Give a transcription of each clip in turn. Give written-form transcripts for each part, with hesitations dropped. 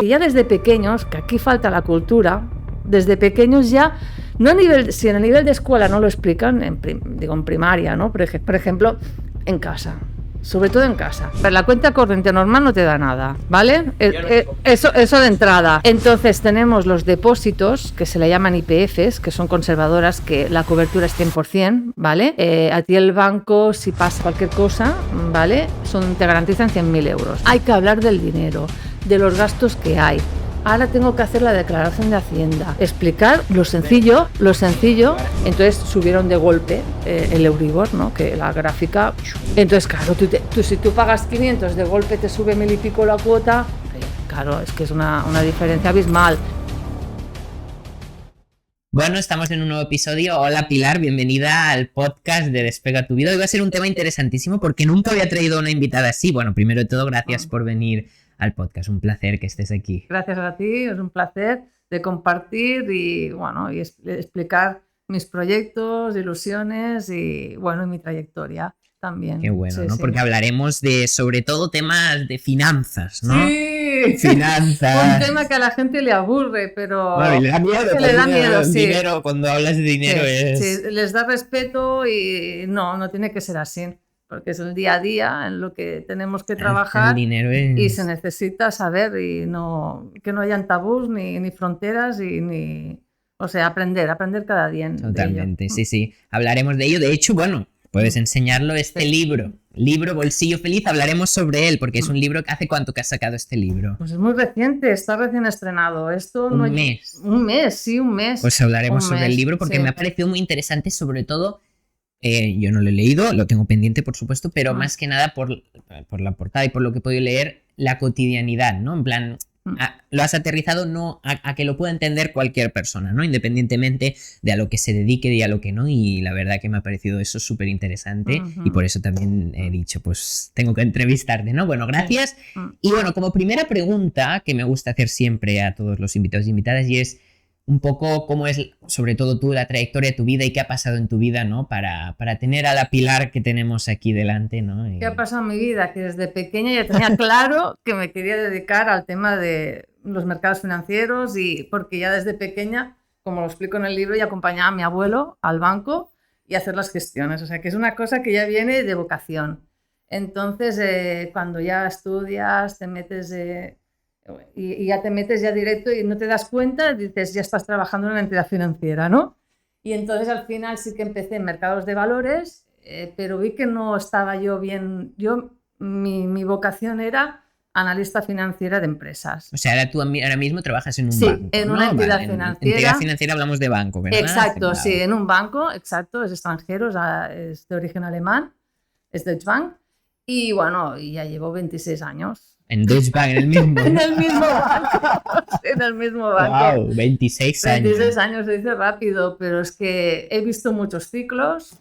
Y ya desde pequeños, que aquí falta la cultura, desde pequeños ya, no a nivel, si en el nivel de escuela no lo explican, en primaria, ¿no? Por ejemplo, en casa. Sobre todo en casa. Pero la cuenta corriente normal no te da nada, ¿vale? Eso de entrada. Entonces tenemos los depósitos, que se le llaman IPFs, que son conservadoras, que la cobertura es 100%, ¿vale? A ti el banco, si pasa cualquier cosa, ¿vale? Te garantizan 100.000 euros. Hay que hablar del dinero, de los gastos que hay. Ahora tengo que hacer la declaración de Hacienda, explicar lo sencillo, entonces subieron de golpe el Euribor, ¿no? Que la gráfica, entonces claro, si tú pagas 500, de golpe te sube 1.000 y pico la cuota, claro, es que es una diferencia abismal. Bueno, estamos en un nuevo episodio. Hola Pilar, bienvenida al podcast de Despega tu Vida. Hoy va a ser un tema interesantísimo porque nunca había traído una invitada así. Bueno, primero de todo, gracias por venir al podcast. Un placer que estés aquí. Gracias a ti, es un placer de compartir y explicar mis proyectos, ilusiones y mi trayectoria también. Qué bueno, sí, ¿no? Sí. Porque hablaremos de, sobre todo, temas de finanzas, ¿no? Sí, finanzas. Un tema que a la gente le aburre, pero bueno, y le da miedo. le da miedo, sí. Dinero, cuando hablas de dinero Sí, les da respeto y no tiene que ser así. Porque es el día a día en lo que tenemos que trabajar y se necesita saber y que no hayan tabús ni fronteras aprender cada día. Totalmente, sí. Hablaremos de ello. De hecho, bueno, puedes enseñarlo libro Bolsillo Feliz, hablaremos sobre él porque es un libro que ¿hace cuánto que has sacado este libro? Pues es muy reciente, está recién estrenado. Un mes. Un mes. Pues hablaremos sobre el libro porque me ha parecido muy interesante, sobre todo. Yo no lo he leído, lo tengo pendiente por supuesto, pero más que nada por la portada y por lo que he podido leer, la cotidianidad, ¿no? En plan, lo has aterrizado no a que lo pueda entender cualquier persona, ¿no? Independientemente de a lo que se dedique y a lo que no, y la verdad que me ha parecido eso súper interesante y por eso también he dicho, pues tengo que entrevistarte, ¿no? Bueno, gracias. Y bueno, como primera pregunta que me gusta hacer siempre a todos los invitados y invitadas y es un poco cómo es, sobre todo tú, la trayectoria de tu vida y qué ha pasado en tu vida, ¿no? Para tener a la Pilar que tenemos aquí delante, ¿no? ¿Qué ha pasado en mi vida? Que desde pequeña ya tenía claro que me quería dedicar al tema de los mercados financieros porque ya desde pequeña, como lo explico en el libro, ya acompañaba a mi abuelo al banco y a hacer las gestiones. O sea, que es una cosa que ya viene de vocación. Entonces, cuando ya estudias, te metes... y ya te metes ya directo y no te das cuenta, dices, ya estás trabajando en una entidad financiera, ¿no? Y entonces al final sí que empecé en mercados de valores, pero vi que no estaba yo bien. Mi vocación era analista financiera de empresas. O sea, tú ahora mismo trabajas en un banco, en una entidad financiera. En entidad financiera hablamos de banco, ¿verdad? Exacto, sí, en un banco, exacto, es extranjero, es de origen alemán, es Deutsche Bank, y ya llevo 26 años. En Deutsche Bank, en el mismo. En el mismo banco. En el mismo banco. Wow, 26 años. 26 años se dice rápido, pero es que he visto muchos ciclos,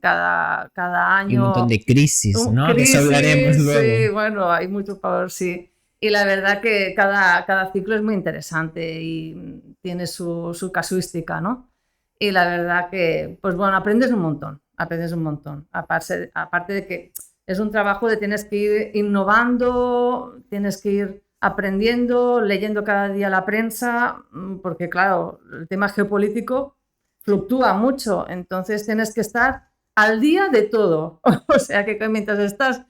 cada año. Y un montón de crisis, ¿no? De eso hablaremos luego. Sí, hay mucho power, sí. Y la verdad que cada ciclo es muy interesante y tiene su casuística, ¿no? Y la verdad que, aprendes un montón. Aparte de que es un trabajo de tienes que ir innovando, tienes que ir aprendiendo, leyendo cada día la prensa, porque claro, el tema geopolítico fluctúa mucho, entonces tienes que estar al día de todo. O sea que mientras estás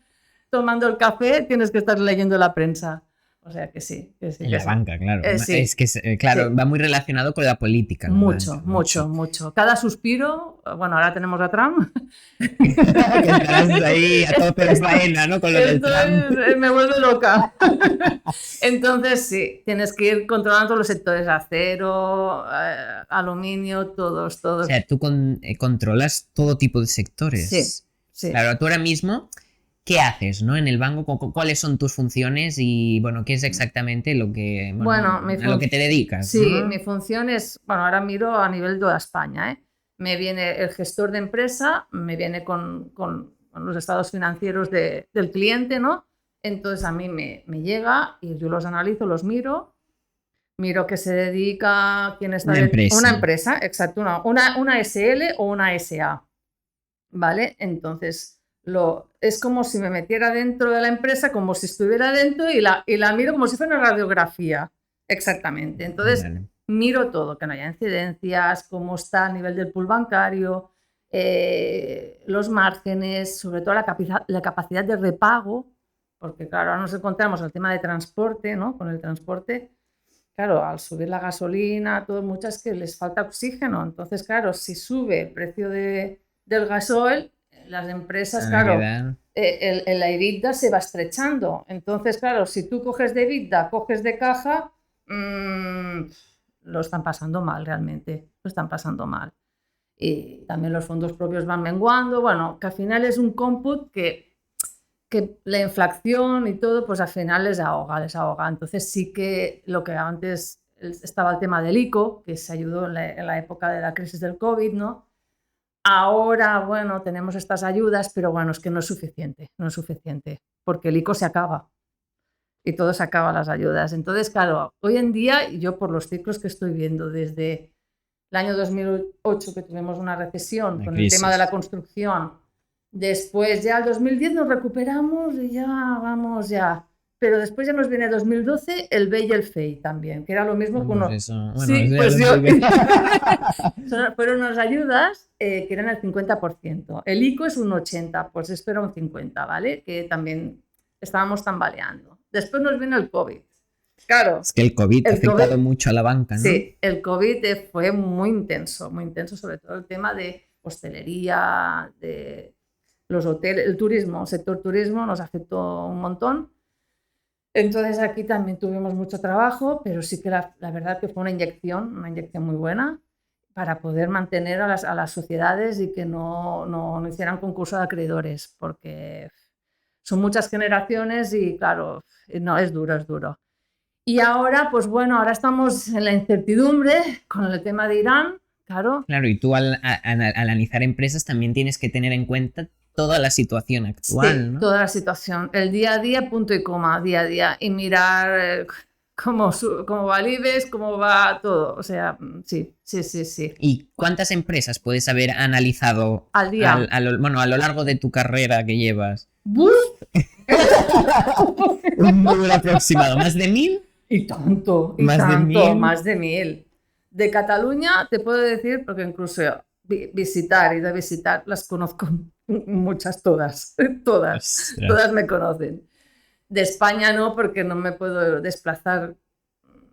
tomando el café tienes que estar leyendo la prensa. O sea que sí. En la banca, claro. Sí. Es que, claro, sí. Va muy relacionado con la política. Mucho. Cada suspiro, ahora tenemos a Trump. Que estás ahí a tope de faena, ¿no? Con lo del Trump. Me vuelve loca. Entonces, sí, tienes que ir controlando todos los sectores, acero, aluminio, todos. O sea, tú controlas todo tipo de sectores. Sí. Claro, tú ahora mismo... ¿Qué haces, ¿no? En el banco, ¿cuáles son tus funciones y, qué es exactamente lo que, a lo que te dedicas? Sí, ¿no? Mi función es, ahora miro a nivel de toda España, ¿eh? Me viene el gestor de empresa, me viene con los estados financieros del cliente, ¿no? Entonces a mí me llega y yo los analizo, los miro qué se dedica, quién está... Una empresa, exacto, una SL o una SA, ¿vale? Entonces... es como si me metiera dentro de la empresa, como si estuviera dentro y la miro como si fuera una radiografía. Exactamente. Entonces, Vale. miro todo, que no haya incidencias, cómo está a nivel del pool bancario, los márgenes, sobre todo la capacidad de repago, porque claro, ahora nos encontramos el tema de transporte, ¿no? Con el transporte, claro, al subir la gasolina, todo, muchas que les falta oxígeno. Entonces, claro, si sube el precio del gasoil, las empresas, claro, el EBITDA se va estrechando. Entonces, claro, si tú coges de EBITDA, coges de caja, lo están pasando mal realmente, lo están pasando mal. Y también los fondos propios van menguando, bueno, que al final es un cómputo que la inflación y todo, pues al final les ahoga. Entonces sí que lo que antes estaba el tema del ICO, que se ayudó en la época de la crisis del COVID, ¿no? Ahora, bueno, tenemos estas ayudas, pero bueno, es que no es suficiente, porque el ICO se acaba y todo se acaba las ayudas. Entonces, claro, hoy en día, yo por los ciclos que estoy viendo desde el año 2008, que tuvimos una recesión con el tema de la construcción, después ya el 2010 nos recuperamos y ya vamos ya. Pero después ya nos viene 2012 el B y el FEI también, que era lo mismo que uno. Pues eso, bueno, sí, eso pues yo. Fueron unas ayudas que eran el 50%. El ICO es un 80%, pues esto era un 50%, ¿vale? Que también estábamos tambaleando. Después nos vino el COVID. Claro. Es que el COVID ha afectado mucho a la banca, ¿no? Sí, el COVID fue muy intenso, sobre todo el tema de hostelería, de los hoteles, el turismo, el sector turismo nos afectó un montón. Entonces aquí también tuvimos mucho trabajo, pero sí que la verdad que fue una inyección muy buena para poder mantener a las sociedades y que no hicieran concurso de acreedores, porque son muchas generaciones y claro, no, es duro. Y ahora, pues bueno, ahora estamos en la incertidumbre con el tema de Irán, claro. Claro, y tú al analizar empresas también tienes que tener en cuenta toda la situación actual, sí, ¿no? Toda la situación, el día a día, punto y coma, día a día, y mirar cómo va el IBEX, cómo va todo, o sea, sí. ¿Y cuántas empresas puedes haber analizado al día? A lo largo de tu carrera que llevas? Un número aproximado, ¿más de 1000? Y tanto, más de 1000. De Cataluña te puedo decir, porque incluso visitar, las conozco muchas, todas me conocen. De España no, porque no me puedo desplazar.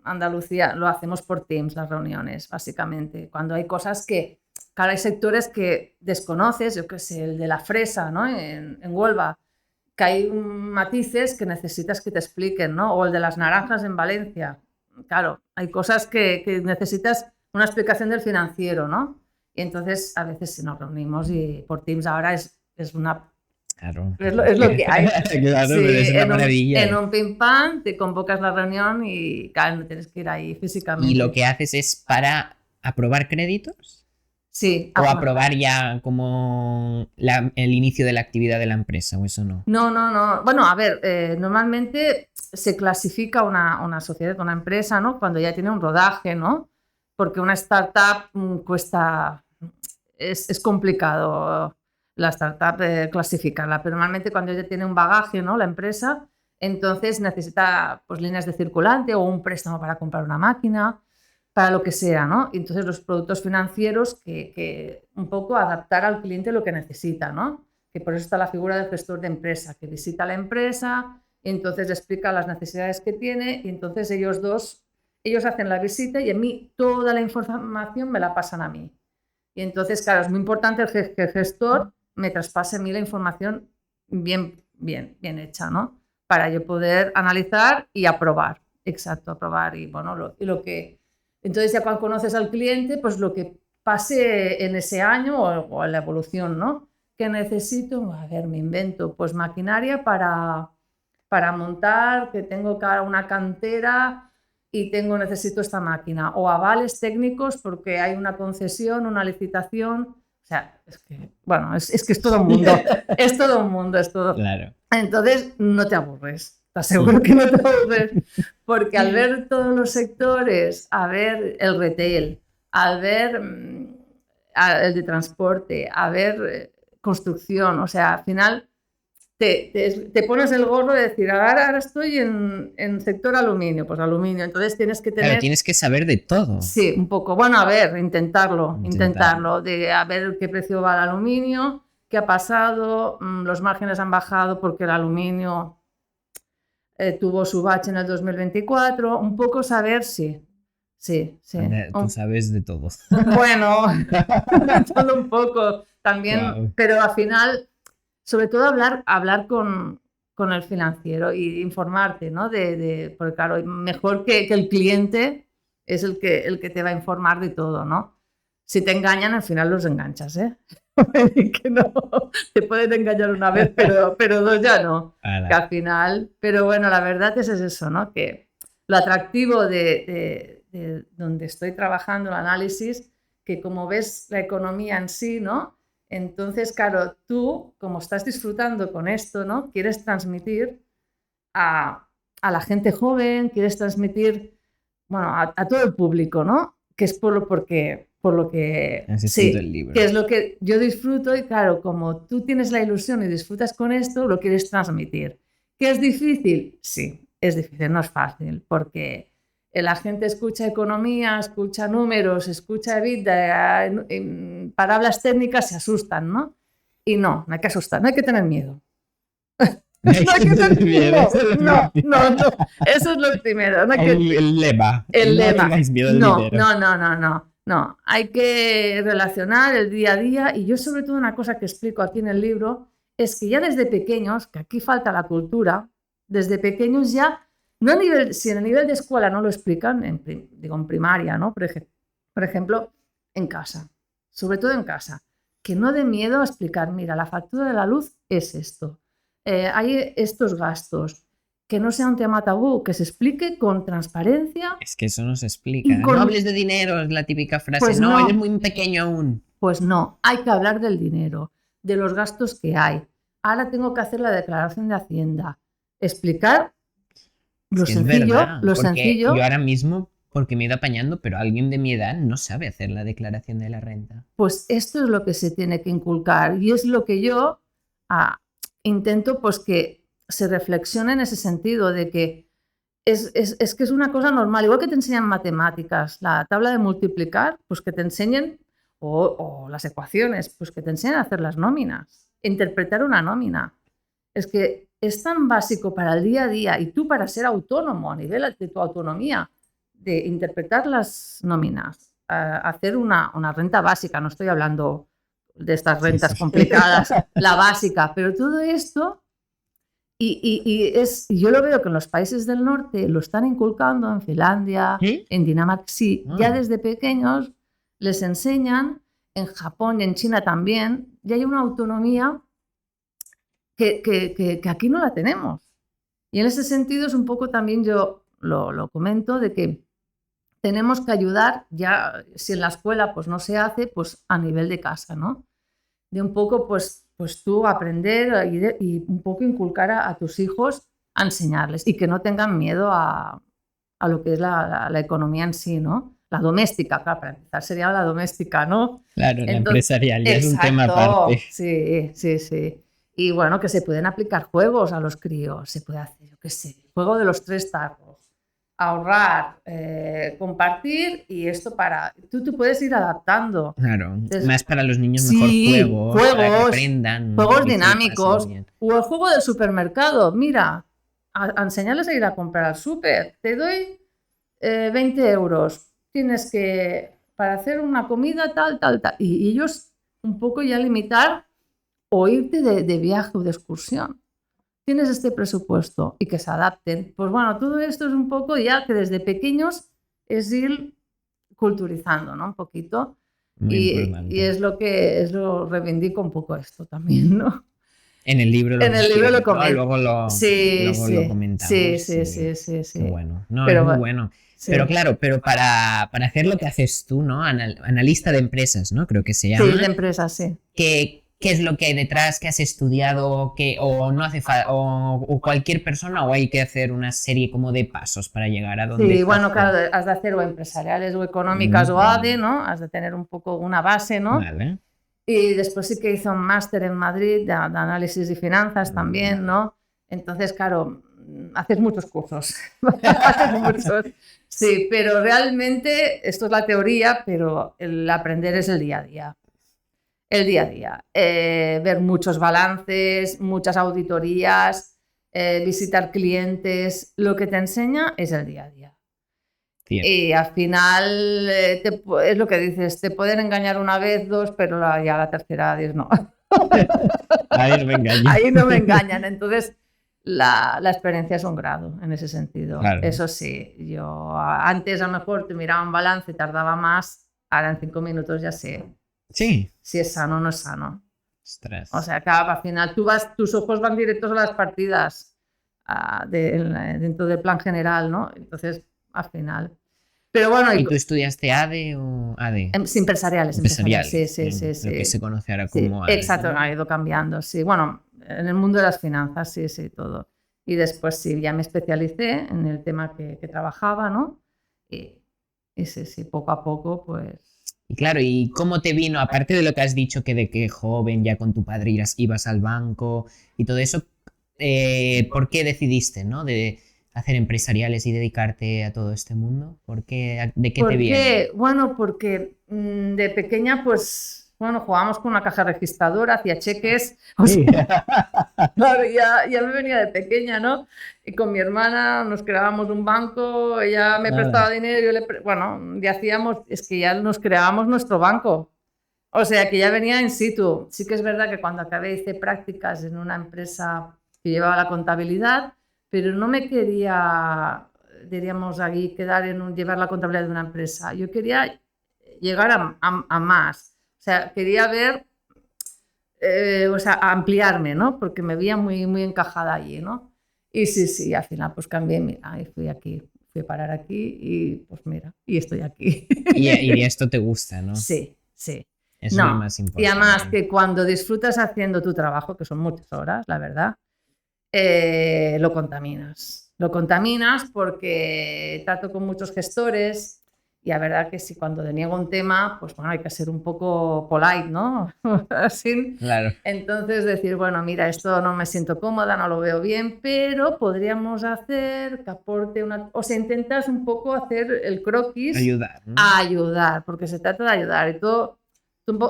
Andalucía lo hacemos por Teams, las reuniones, básicamente. Cuando hay cosas que, claro, hay sectores que desconoces, yo qué sé, el de la fresa, ¿no? En Huelva, que hay matices que necesitas que te expliquen, ¿no? O el de las naranjas en Valencia. Claro, hay cosas que necesitas una explicación del financiero, ¿no? Y entonces a veces si nos reunimos y por Teams ahora es una... Claro. Es lo que hay. Claro, sí, pero es una maravilla. En un pim pam te convocas la reunión y claro, no tienes que ir ahí físicamente. ¿Y lo que haces es para aprobar créditos? Sí. ¿O aprobar ya como el inicio de la actividad de la empresa o eso no? No. Bueno, a ver, normalmente se clasifica una sociedad, una empresa, ¿no? Cuando ya tiene un rodaje, ¿no? Porque una startup cuesta... Es complicado la startup clasificarla, pero normalmente cuando ya tiene un bagaje, ¿no? La empresa, entonces necesita pues líneas de circulante o un préstamo para comprar una máquina, para lo que sea, ¿no? Y entonces los productos financieros que un poco adaptar al cliente lo que necesita, ¿no? Que por eso está la figura del gestor de empresa, que visita la empresa y entonces le explica las necesidades que tiene y entonces ellos hacen la visita y a mí toda la información me la pasan a mí. Y entonces, claro, es muy importante que el gestor me traspase a mí la información bien hecha, ¿no? Para yo poder analizar y aprobar. Exacto, aprobar. Y bueno, lo que... Entonces ya cuando conoces al cliente, pues lo que pase en ese año o en la evolución, ¿no? ¿Qué necesito? A ver, me invento pues maquinaria para montar, que tengo una cantera y necesito esta máquina, o avales técnicos porque hay una concesión, una licitación, o sea, es que, bueno, es que es todo un mundo, es todo. Claro. Entonces, no te aburres, te aseguro que no te aburres, porque al ver todos los sectores, a ver el retail, al ver el de transporte, a ver construcción, o sea, al final te pones el gorro de decir, ahora estoy en sector aluminio, pues aluminio, entonces tienes que tener... Claro, tienes que saber de todo. Sí, un poco. Bueno, a ver, intentarlo, de a ver qué precio va el aluminio, qué ha pasado, los márgenes han bajado porque el aluminio tuvo su bache en el 2024, un poco saber, sí. Tú sabes de todo. Bueno, todo un poco también, wow. Pero al final, sobre todo hablar con el financiero y informarte, ¿no? Porque claro, mejor que el cliente es el que te va a informar de todo, ¿no? Si te engañan, al final los enganchas, ¿eh? Que no, te pueden engañar una vez, pero dos ya no. Que al final, pero bueno, la verdad es eso, ¿no? Que lo atractivo de donde estoy trabajando, el análisis, que como ves la economía en sí, ¿no? Entonces, claro, tú, como estás disfrutando con esto, ¿no? Quieres transmitir a la gente joven, quieres transmitir, bueno, a todo el público, ¿no? Que es por lo que sí, el libro. Que es lo que yo disfruto y claro, como tú tienes la ilusión y disfrutas con esto, lo quieres transmitir. ¿Que es difícil? Sí, es difícil, no es fácil, porque la gente escucha economía, escucha números, escucha EBITDA, en palabras técnicas se asustan, ¿no? Y no hay que asustar, no hay que tener miedo. No hay que tener miedo. No, eso es lo primero. No hay que... El lema. El lema. No. No, hay que relacionar el día a día y yo sobre todo una cosa que explico aquí en el libro es que ya desde pequeños, que aquí falta la cultura, desde pequeños ya, no a nivel, si en el nivel de escuela no lo explican, en primaria, ¿no? Por ejemplo, en casa, sobre todo en casa, que no dé miedo a explicar, mira, la factura de la luz es esto, hay estos gastos. Que no sea un tema tabú, que se explique con transparencia. Es que eso no se explica. No hables de dinero, es la típica frase. Pues no, eres muy pequeño aún. Pues no, hay que hablar del dinero, de los gastos que hay. Ahora tengo que hacer la declaración de Hacienda. Explicar lo sencillo, lo sencillo. Yo ahora mismo, porque me he ido apañando, pero alguien de mi edad no sabe hacer la declaración de la renta. Pues esto es lo que se tiene que inculcar y es lo que yo intento, pues que se reflexiona en ese sentido de que es que es una cosa normal, igual que te enseñan matemáticas, la tabla de multiplicar, pues que te enseñen, o las ecuaciones, pues que te enseñen a hacer las nóminas, interpretar una nómina. Es que es tan básico para el día a día y tú para ser autónomo a nivel de tu autonomía, de interpretar las nóminas, hacer una renta básica, no estoy hablando de estas rentas complicadas, la básica, pero todo esto... Y yo lo veo que en los países del norte lo están inculcando, en Finlandia, en Dinamarca, sí, ya desde pequeños les enseñan, en Japón y en China también, ya hay una autonomía que aquí no la tenemos. Y en ese sentido es un poco también yo lo comento de que tenemos que ayudar, ya si en la escuela pues no se hace, pues a nivel de casa, ¿no? De un poco pues tú aprender y un poco inculcar a tus hijos a enseñarles y que no tengan miedo a lo que es la economía en sí, ¿no? La doméstica, claro, para empezar sería la doméstica, ¿no? Claro, la empresarial ya es un tema aparte. Sí. Y bueno, que se pueden aplicar juegos a los críos, se puede hacer, yo qué sé, juego de los 3 tarros, ahorrar, compartir y esto para... Tú puedes ir adaptando. Claro, más para los niños mejor juegos, para que aprendan. Juegos dinámicos. O el juego del supermercado. Mira, a enseñarles a ir a comprar al súper. Te doy 20 euros. Tienes que, para hacer una comida tal. Y ellos un poco ya limitar o irte de viaje o de excursión. Tienes este presupuesto y que se adapten. Pues bueno, todo esto es un poco ya que desde pequeños es ir culturizando, ¿no? Un poquito. Y es lo reivindico un poco esto también, ¿no? En el libro lo comento. Luego lo comentamos. Sí. Qué bueno. No, pero, es muy bueno. Sí. Pero claro, para hacer lo que haces tú, ¿no? Analista de empresas, ¿no? Creo que se llama. Sí, de empresas, sí. ¿Qué es lo que hay detrás? ¿Qué has estudiado? ¿O no hace falta? O cualquier persona? ¿O hay que hacer una serie como de pasos para llegar a donde? Sí, bueno, claro, has de hacer o empresariales o económicas o ADE, ¿no? Has de tener un poco una base, ¿no? Vale. Y después sí que hice un máster en Madrid de análisis y finanzas también, ¿no? Entonces, claro, haces muchos cursos. Haces muchos. Sí, pero realmente esto es la teoría, pero el aprender es el día a día. El día a día. Ver muchos balances, muchas auditorías, visitar clientes. Lo que te enseña es el día a día. Cierto. Y al final es lo que dices, te pueden engañar una vez, dos, pero ya la tercera, Dios no. Ahí no me engañan. Ahí no me engañan. Entonces, la experiencia es un grado en ese sentido. Claro. Eso sí, yo antes a lo mejor te miraba un balance y tardaba más, ahora en 5 minutos ya sé Sí. si es sano o no es sano. Ostras. O sea, al final tus ojos van directos a las partidas dentro del plan general, ¿no? Entonces, al final... Pero bueno, ¿Y tú estudiaste ADE o ADE? Empresariales. Sí. Lo que se conoce ahora Sí, como ADE. exacto, ¿no? ha ido cambiando, sí. Bueno, en el mundo de las finanzas, sí, todo. Y después sí, ya me especialicé en el tema que trabajaba, ¿no? Y sí, poco a poco, pues... Y claro, ¿y cómo te vino, aparte de lo que has dicho, que de que joven ya con tu padre ibas al banco y todo eso, ¿por qué decidiste, ¿no? De hacer empresariales y dedicarte a todo este mundo? ¿De qué te viene? Bueno, porque de pequeña, pues, bueno, jugábamos con una caja registradora, hacía cheques. O sea, claro, ya me venía de pequeña, ¿no? Y con mi hermana nos creábamos un banco, ella me prestaba dinero, bueno, ya hacíamos, es que ya nos creábamos nuestro banco. O sea, que ya venía in situ. Sí que es verdad que cuando acabé hice prácticas en una empresa que llevaba la contabilidad, pero no me quería, diríamos aquí, quedar en llevar la contabilidad de una empresa. Yo quería llegar a más. O sea, quería ver, o sea, ampliarme, ¿no? Porque me veía muy, muy encajada allí, ¿no? Y sí, al final pues cambié, mira, y fui a parar aquí y pues mira, y estoy aquí. Y esto te gusta, ¿no? Sí. Eso es lo más importante. Y además que cuando disfrutas haciendo tu trabajo, que son muchas horas, la verdad, lo contaminas. Lo contaminas porque trato con muchos gestores y la verdad que si cuando deniego un tema, pues bueno, hay que ser un poco polite, ¿no? Así. Claro. Entonces decir, bueno, mira, esto no me siento cómoda, no lo veo bien, pero podríamos hacer que aporte una... O sea, intentas un poco hacer el croquis. Ayudar, ¿no? A ayudar, porque se trata de ayudar. Y todo,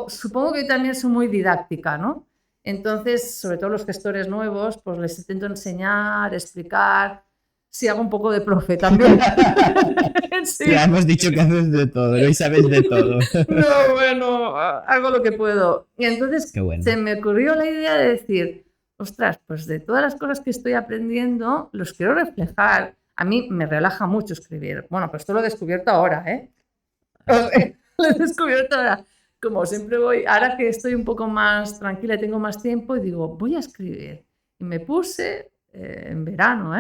supongo que también soy muy didáctica, ¿no? Entonces, sobre todo los gestores nuevos, pues les intento enseñar, explicar. Sí, hago un poco de profe también. Sí. Ya hemos dicho que haces de todo, ¿no? Y sabes de todo. No, bueno, hago lo que puedo. Y entonces bueno. Se me ocurrió la idea de decir, ostras, pues de todas las cosas que estoy aprendiendo, los quiero reflejar. A mí me relaja mucho escribir. Bueno, pues esto lo he descubierto ahora, ¿eh? Lo he descubierto ahora. Como siempre voy, ahora que estoy un poco más tranquila y tengo más tiempo, y digo, voy a escribir. Y me puse en verano,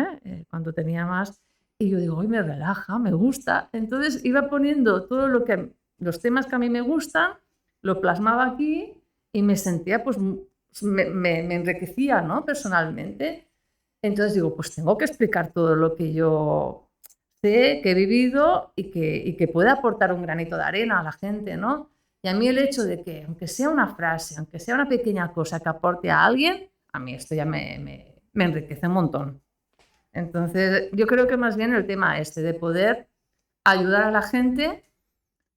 cuando tenía más, y yo digo, hoy me relaja, me gusta. Entonces iba poniendo todo los temas que a mí me gustan, lo plasmaba aquí y me sentía, pues, me enriquecía, ¿no? Personalmente. Entonces digo, pues tengo que explicar todo lo que yo sé, que he vivido y que pueda aportar un granito de arena a la gente, ¿no? Y a mí el hecho de que, aunque sea una frase, aunque sea una pequeña cosa que aporte a alguien, a mí esto ya me enriquece un montón. Entonces, yo creo que más bien el tema de poder ayudar a la gente,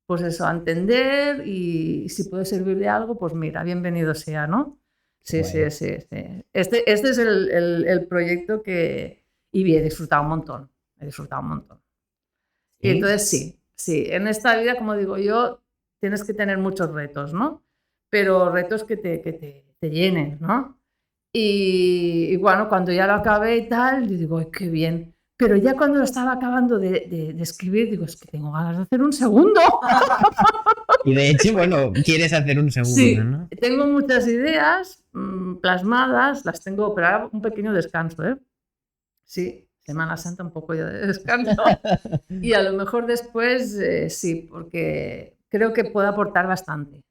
pues eso, a entender, y si puede servir de algo, pues mira, bienvenido sea, ¿no? Sí. Este es el proyecto y he disfrutado un montón. Y entonces sí, en esta vida, como digo yo, tienes que tener muchos retos, ¿no? Pero retos que te llenen, ¿no? Y bueno, cuando ya lo acabé y tal, yo digo, qué bien. Pero ya cuando lo estaba acabando de escribir, digo, es que tengo ganas de hacer un segundo. Y de hecho, bueno, quieres hacer un segundo, sí, ¿no? Tengo muchas ideas plasmadas, las tengo, pero ahora un pequeño descanso, ¿eh? Sí, Semana Santa un poco ya de descanso. Y a lo mejor después sí, porque creo que puede aportar bastante.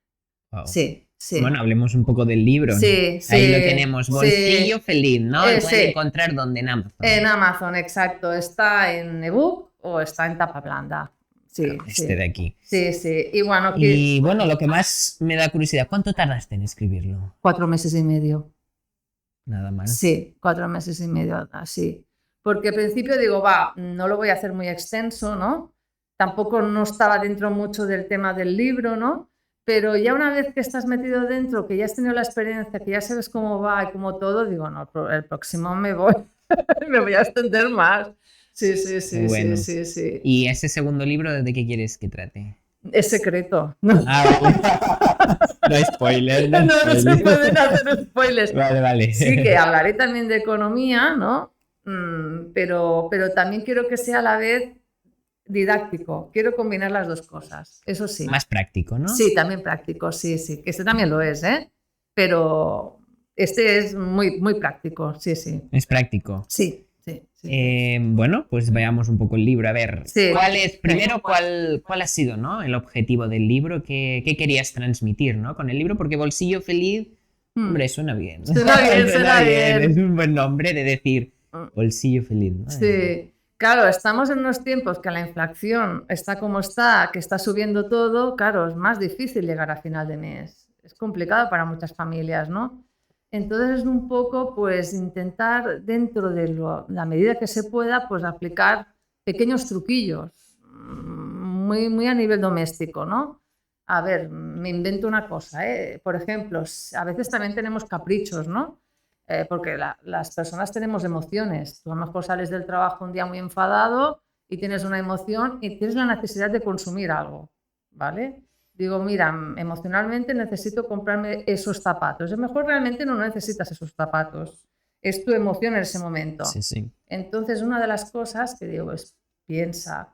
Wow. Sí. Bueno, hablemos un poco del libro, ¿no? Sí. Ahí lo tenemos, Bolsillo Feliz, ¿no? Lo pueden encontrar ¿dónde? En Amazon. En Amazon, exacto. Está en ebook o está en tapa blanda. Sí, de aquí. Sí. Y bueno, lo que más me da curiosidad, ¿cuánto tardaste en escribirlo? 4 meses y medio. Nada más. Sí, 4 meses y medio, así. Porque al principio digo, no lo voy a hacer muy extenso, ¿no? Tampoco no estaba dentro mucho del tema del libro, ¿no? Pero ya una vez que estás metido dentro, que ya has tenido la experiencia, que ya sabes cómo va y cómo todo, digo, no, el próximo me voy a extender más. Sí. Bueno. Sí. ¿Y ese segundo libro de qué quieres que trate? Es secreto. No, vale. No hay spoiler. no se pueden hacer spoilers. Vale. Sí que hablaré también de economía, ¿no? Pero también quiero que sea a la vez didáctico. Quiero combinar las dos cosas, eso sí. Más práctico, ¿no? Sí, también práctico, sí. Que este también lo es, ¿eh? Pero este es muy, muy práctico, sí. Es práctico. Sí. Bueno, pues veamos un poco el libro. A ver, sí. ¿cuál ha sido, ¿no? El objetivo del libro? ¿Qué querías transmitir, ¿no? Con el libro, porque Bolsillo Feliz, hombre, suena bien. Suena bien. Es un buen nombre de decir Bolsillo Feliz, ¿no? Sí. Claro, estamos en unos tiempos que la inflación está como está, que está subiendo todo, claro, es más difícil llegar a final de mes. Es complicado para muchas familias, ¿no? Entonces es un poco, pues, intentar dentro de la medida que se pueda, pues, aplicar pequeños truquillos, muy, muy a nivel doméstico, ¿no? A ver, me invento una cosa, ¿eh? Por ejemplo, a veces también tenemos caprichos, ¿no? Porque las personas tenemos emociones. Tú a lo mejor sales del trabajo un día muy enfadado y tienes una emoción y tienes la necesidad de consumir algo, ¿vale? Digo, mira, emocionalmente necesito comprarme esos zapatos. A lo mejor realmente no necesitas esos zapatos. Es tu emoción en ese momento. Sí. Entonces, una de las cosas que digo es, piensa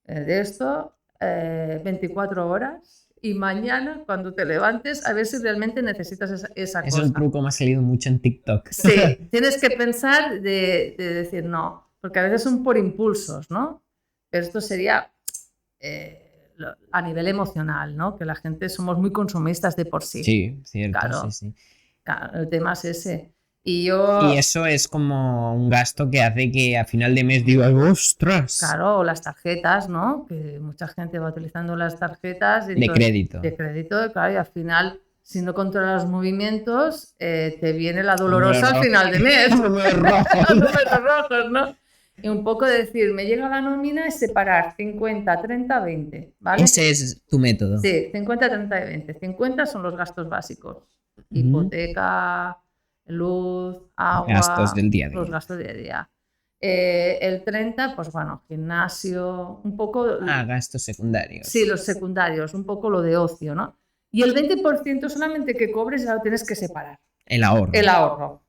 de esto 24 horas y mañana, cuando te levantes, a ver si realmente necesitas esa cosa. Es un truco que me ha salido mucho en TikTok. Sí, tienes que pensar de decir no, porque a veces son por impulsos, ¿no? Pero esto sería a nivel emocional, ¿no? Que la gente somos muy consumistas de por sí. Sí, cierto, claro, sí. Claro, el tema es ese. Y eso es como un gasto que hace que a final de mes digas, ¡ostras! Claro, o las tarjetas, ¿no? Que mucha gente va utilizando las tarjetas de crédito. De crédito, claro, y al final, si no controlas los movimientos, te viene la dolorosa al final de mes. Números rojos, ¿no? Y un poco de decir, me llega la nómina y separar 50, 30, 20, ¿vale? Ese es tu método. Sí, 50, 30 y 20. 50 son los gastos básicos. Hipoteca, luz, agua, gastos del día a día. Los gastos del día a día. El 30, pues bueno, gimnasio, un poco... gastos secundarios. Sí, los secundarios, un poco lo de ocio, ¿no? Y el 20% solamente que cobres ya lo tienes que separar. El ahorro.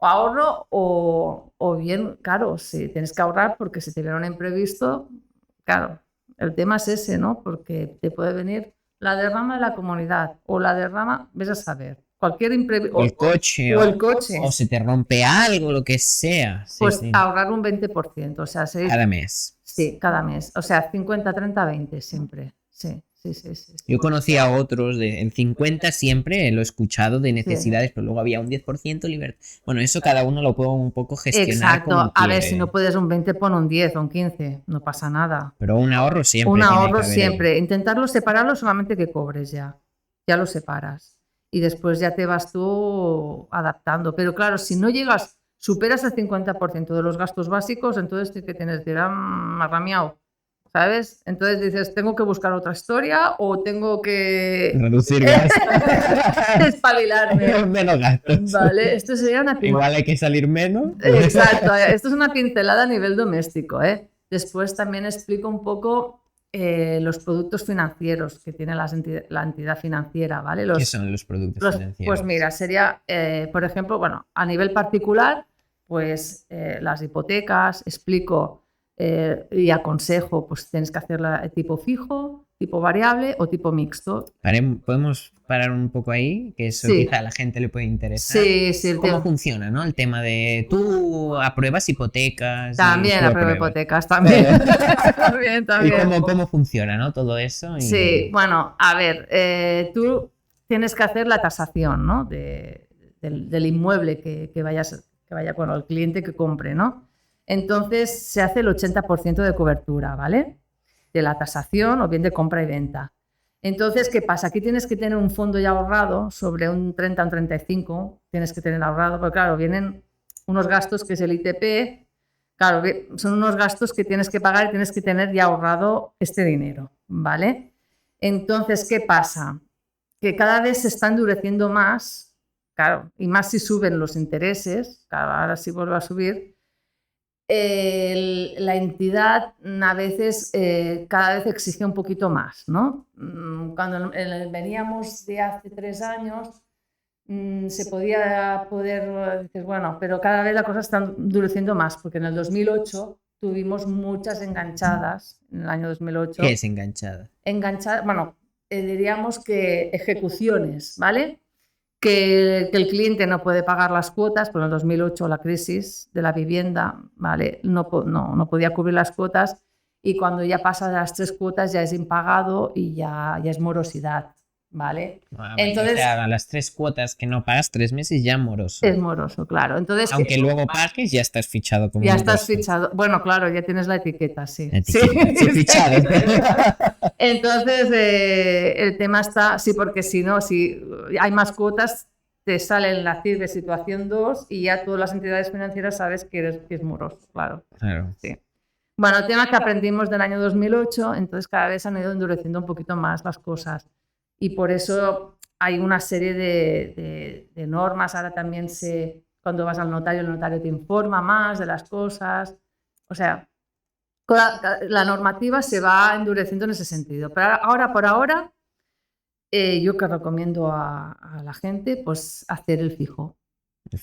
O ahorro o bien, claro, si tienes que ahorrar porque si te viene un imprevisto, claro, el tema es ese, ¿no? Porque te puede venir la derrama de la comunidad o la derrama, ves a saber, cualquier imprevisto. O el coche. O se te rompe algo, lo que sea. Pues ahorrar un 20%, o sea, cada mes. Sí, cada mes. O sea, 50, 30, 20 siempre. Sí. Yo conocía a otros en 50 siempre, lo he escuchado de necesidades, pero luego había un 10% libertad. Bueno, eso cada uno lo puede un poco gestionar. Exacto. Como a ver, si no puedes un 20, pon un 10 o un 15, no pasa nada. Pero un ahorro siempre. Un ahorro siempre. Intentarlo separarlo solamente que cobres ya lo separas. Y después ya te vas tú adaptando. Pero claro, si no superas el 50% de los gastos básicos, entonces que tienes que ir marramiao. ¿Sabes? Entonces dices, tengo que buscar otra historia o tengo que... reducir gastos. Espabilarme. Menos gastos. Vale, esto sería una... Igual hay que salir menos. Exacto, esto es una pincelada a nivel doméstico, ¿eh? Después también explico un poco los productos financieros que tiene la entidad financiera, ¿vale? ¿Qué son los productos financieros? Pues mira, sería, por ejemplo, bueno, a nivel particular, pues las hipotecas, explico... y aconsejo, pues tienes que hacerla tipo fijo, tipo variable o tipo mixto. ¿Podemos parar un poco ahí? Que eso quizá a la gente le puede interesar. Sí. ¿Cómo funciona, no? El tema de tú apruebas hipotecas. También apruebo hipotecas, también. también. ¿Y cómo funciona, no? Todo eso. Sí, bueno, a ver, tú tienes que hacer la tasación, ¿no? Del inmueble que vaya, bueno, el cliente que compre, ¿no? Entonces se hace el 80% de cobertura, ¿vale? de la tasación o bien de compra y venta. Entonces, ¿qué pasa? Aquí tienes que tener un fondo ya ahorrado, sobre un 30 o un 35, tienes que tener ahorrado, porque claro, vienen unos gastos que es el ITP, claro, son unos gastos que tienes que pagar y tienes que tener ya ahorrado este dinero, ¿vale? Entonces, ¿qué pasa? Que cada vez se está endureciendo más, claro, y más si suben los intereses, claro, ahora sí vuelve a subir, la entidad a veces cada vez exige un poquito más, ¿no? Cuando veníamos de hace 3 años se podía decir, bueno, pero cada vez la cosa está endureciendo más, porque en el 2008 tuvimos muchas enganchadas, en el año 2008. ¿Qué es enganchada? Enganchadas, bueno, diríamos que ejecuciones, ¿vale? Que el cliente no puede pagar las cuotas, pero en el 2008 la crisis de la vivienda, ¿vale? No podía cubrir las cuotas y cuando ya pasa de las 3 cuotas ya es impagado y ya es morosidad, ¿vale? Entonces, o sea, a las 3 cuotas que no pagas 3 meses ya moroso. Es moroso, claro. Entonces, aunque luego pagues ya estás fichado como ya estás fichado. Bueno, claro, ya tienes la etiqueta, sí. Sí, fichado. Entonces, el tema está, sí, porque si no, si hay más cuotas, te sale en la CIR de situación 2 y ya todas las entidades financieras sabes que es moroso, claro. Sí. Bueno, el tema que aprendimos del año 2008, entonces cada vez han ido endureciendo un poquito más las cosas y por eso hay una serie de normas. Ahora también cuando vas al notario, el notario te informa más de las cosas. O sea, la normativa se va endureciendo en ese sentido. Pero ahora, por ahora, yo que recomiendo a la gente, pues hacer el fijo.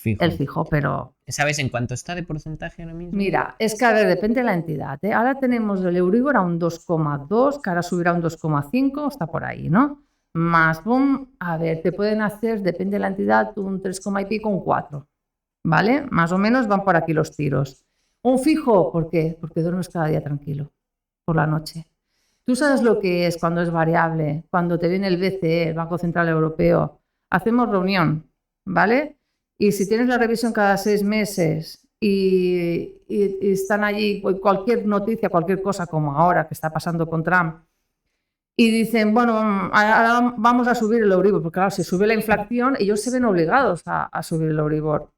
El fijo, pero... ¿Sabes en cuánto está de porcentaje ahora mismo? Mira, es que a ver, depende de la entidad, ¿eh? Ahora tenemos el Euribor a un 2,2, que ahora subirá a un 2,5, está por ahí, ¿no? Más, boom, a ver, te pueden hacer, depende de la entidad, un 3, y pico, un 4, ¿vale? Más o menos van por aquí los tiros. Un fijo, ¿por qué? Porque duermes cada día tranquilo, por la noche. Tú sabes lo que es cuando es variable, cuando te viene el BCE, el Banco Central Europeo, hacemos reunión, ¿vale? Y si tienes la revisión cada 6 meses y están allí cualquier noticia, cualquier cosa como ahora que está pasando con Trump, y dicen, bueno, ahora vamos a subir el Euribor, porque claro, si sube la inflación, ellos se ven obligados a subir el Euribor,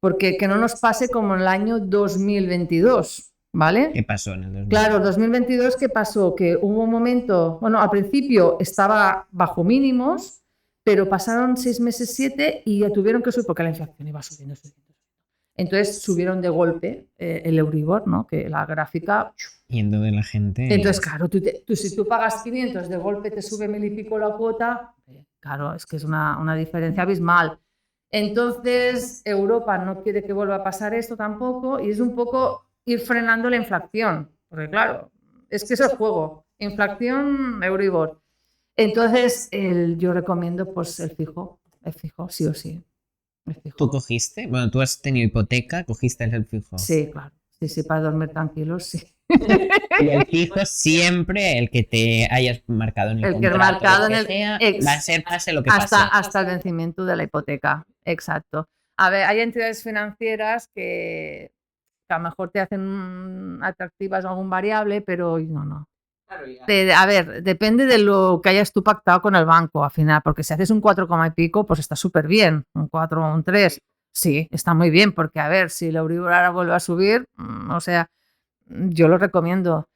porque que no nos pase como en el año 2022, ¿vale? ¿Qué pasó en el 2022? Claro, 2022, ¿qué pasó? Que hubo un momento, bueno, al principio estaba bajo mínimos, pero pasaron 6 meses, 7 y ya tuvieron que subir porque la inflación iba subiendo. Entonces subieron de golpe el Euribor, ¿no? Que la gráfica... Yendo de la gente... Entonces, claro, si tú pagas 500, de golpe te sube 1000 y pico la cuota, claro, es que es una diferencia abismal. Entonces, Europa no quiere que vuelva a pasar esto tampoco y es un poco ir frenando la inflación, porque claro, es que es el juego, inflación, Euribor. Entonces, yo recomiendo pues el fijo, sí o sí. ¿Tú cogiste? Bueno, tú has tenido hipoteca, ¿cogiste el fijo? Sí, claro. Sí, para dormir tranquilos, sí. Y el fijo siempre, el que te hayas marcado en el contrato, va a ser pase lo que pase. Hasta el vencimiento de la hipoteca, exacto. A ver, hay entidades financieras que a lo mejor te hacen atractivas algún variable, pero no. A ver, depende de lo que hayas tú pactado con el banco al final, porque si haces un 4, y pico, pues está súper bien, un 4 o un 3, sí, está muy bien, porque a ver, si el Euribor ahora vuelve a subir, o sea, yo lo recomiendo.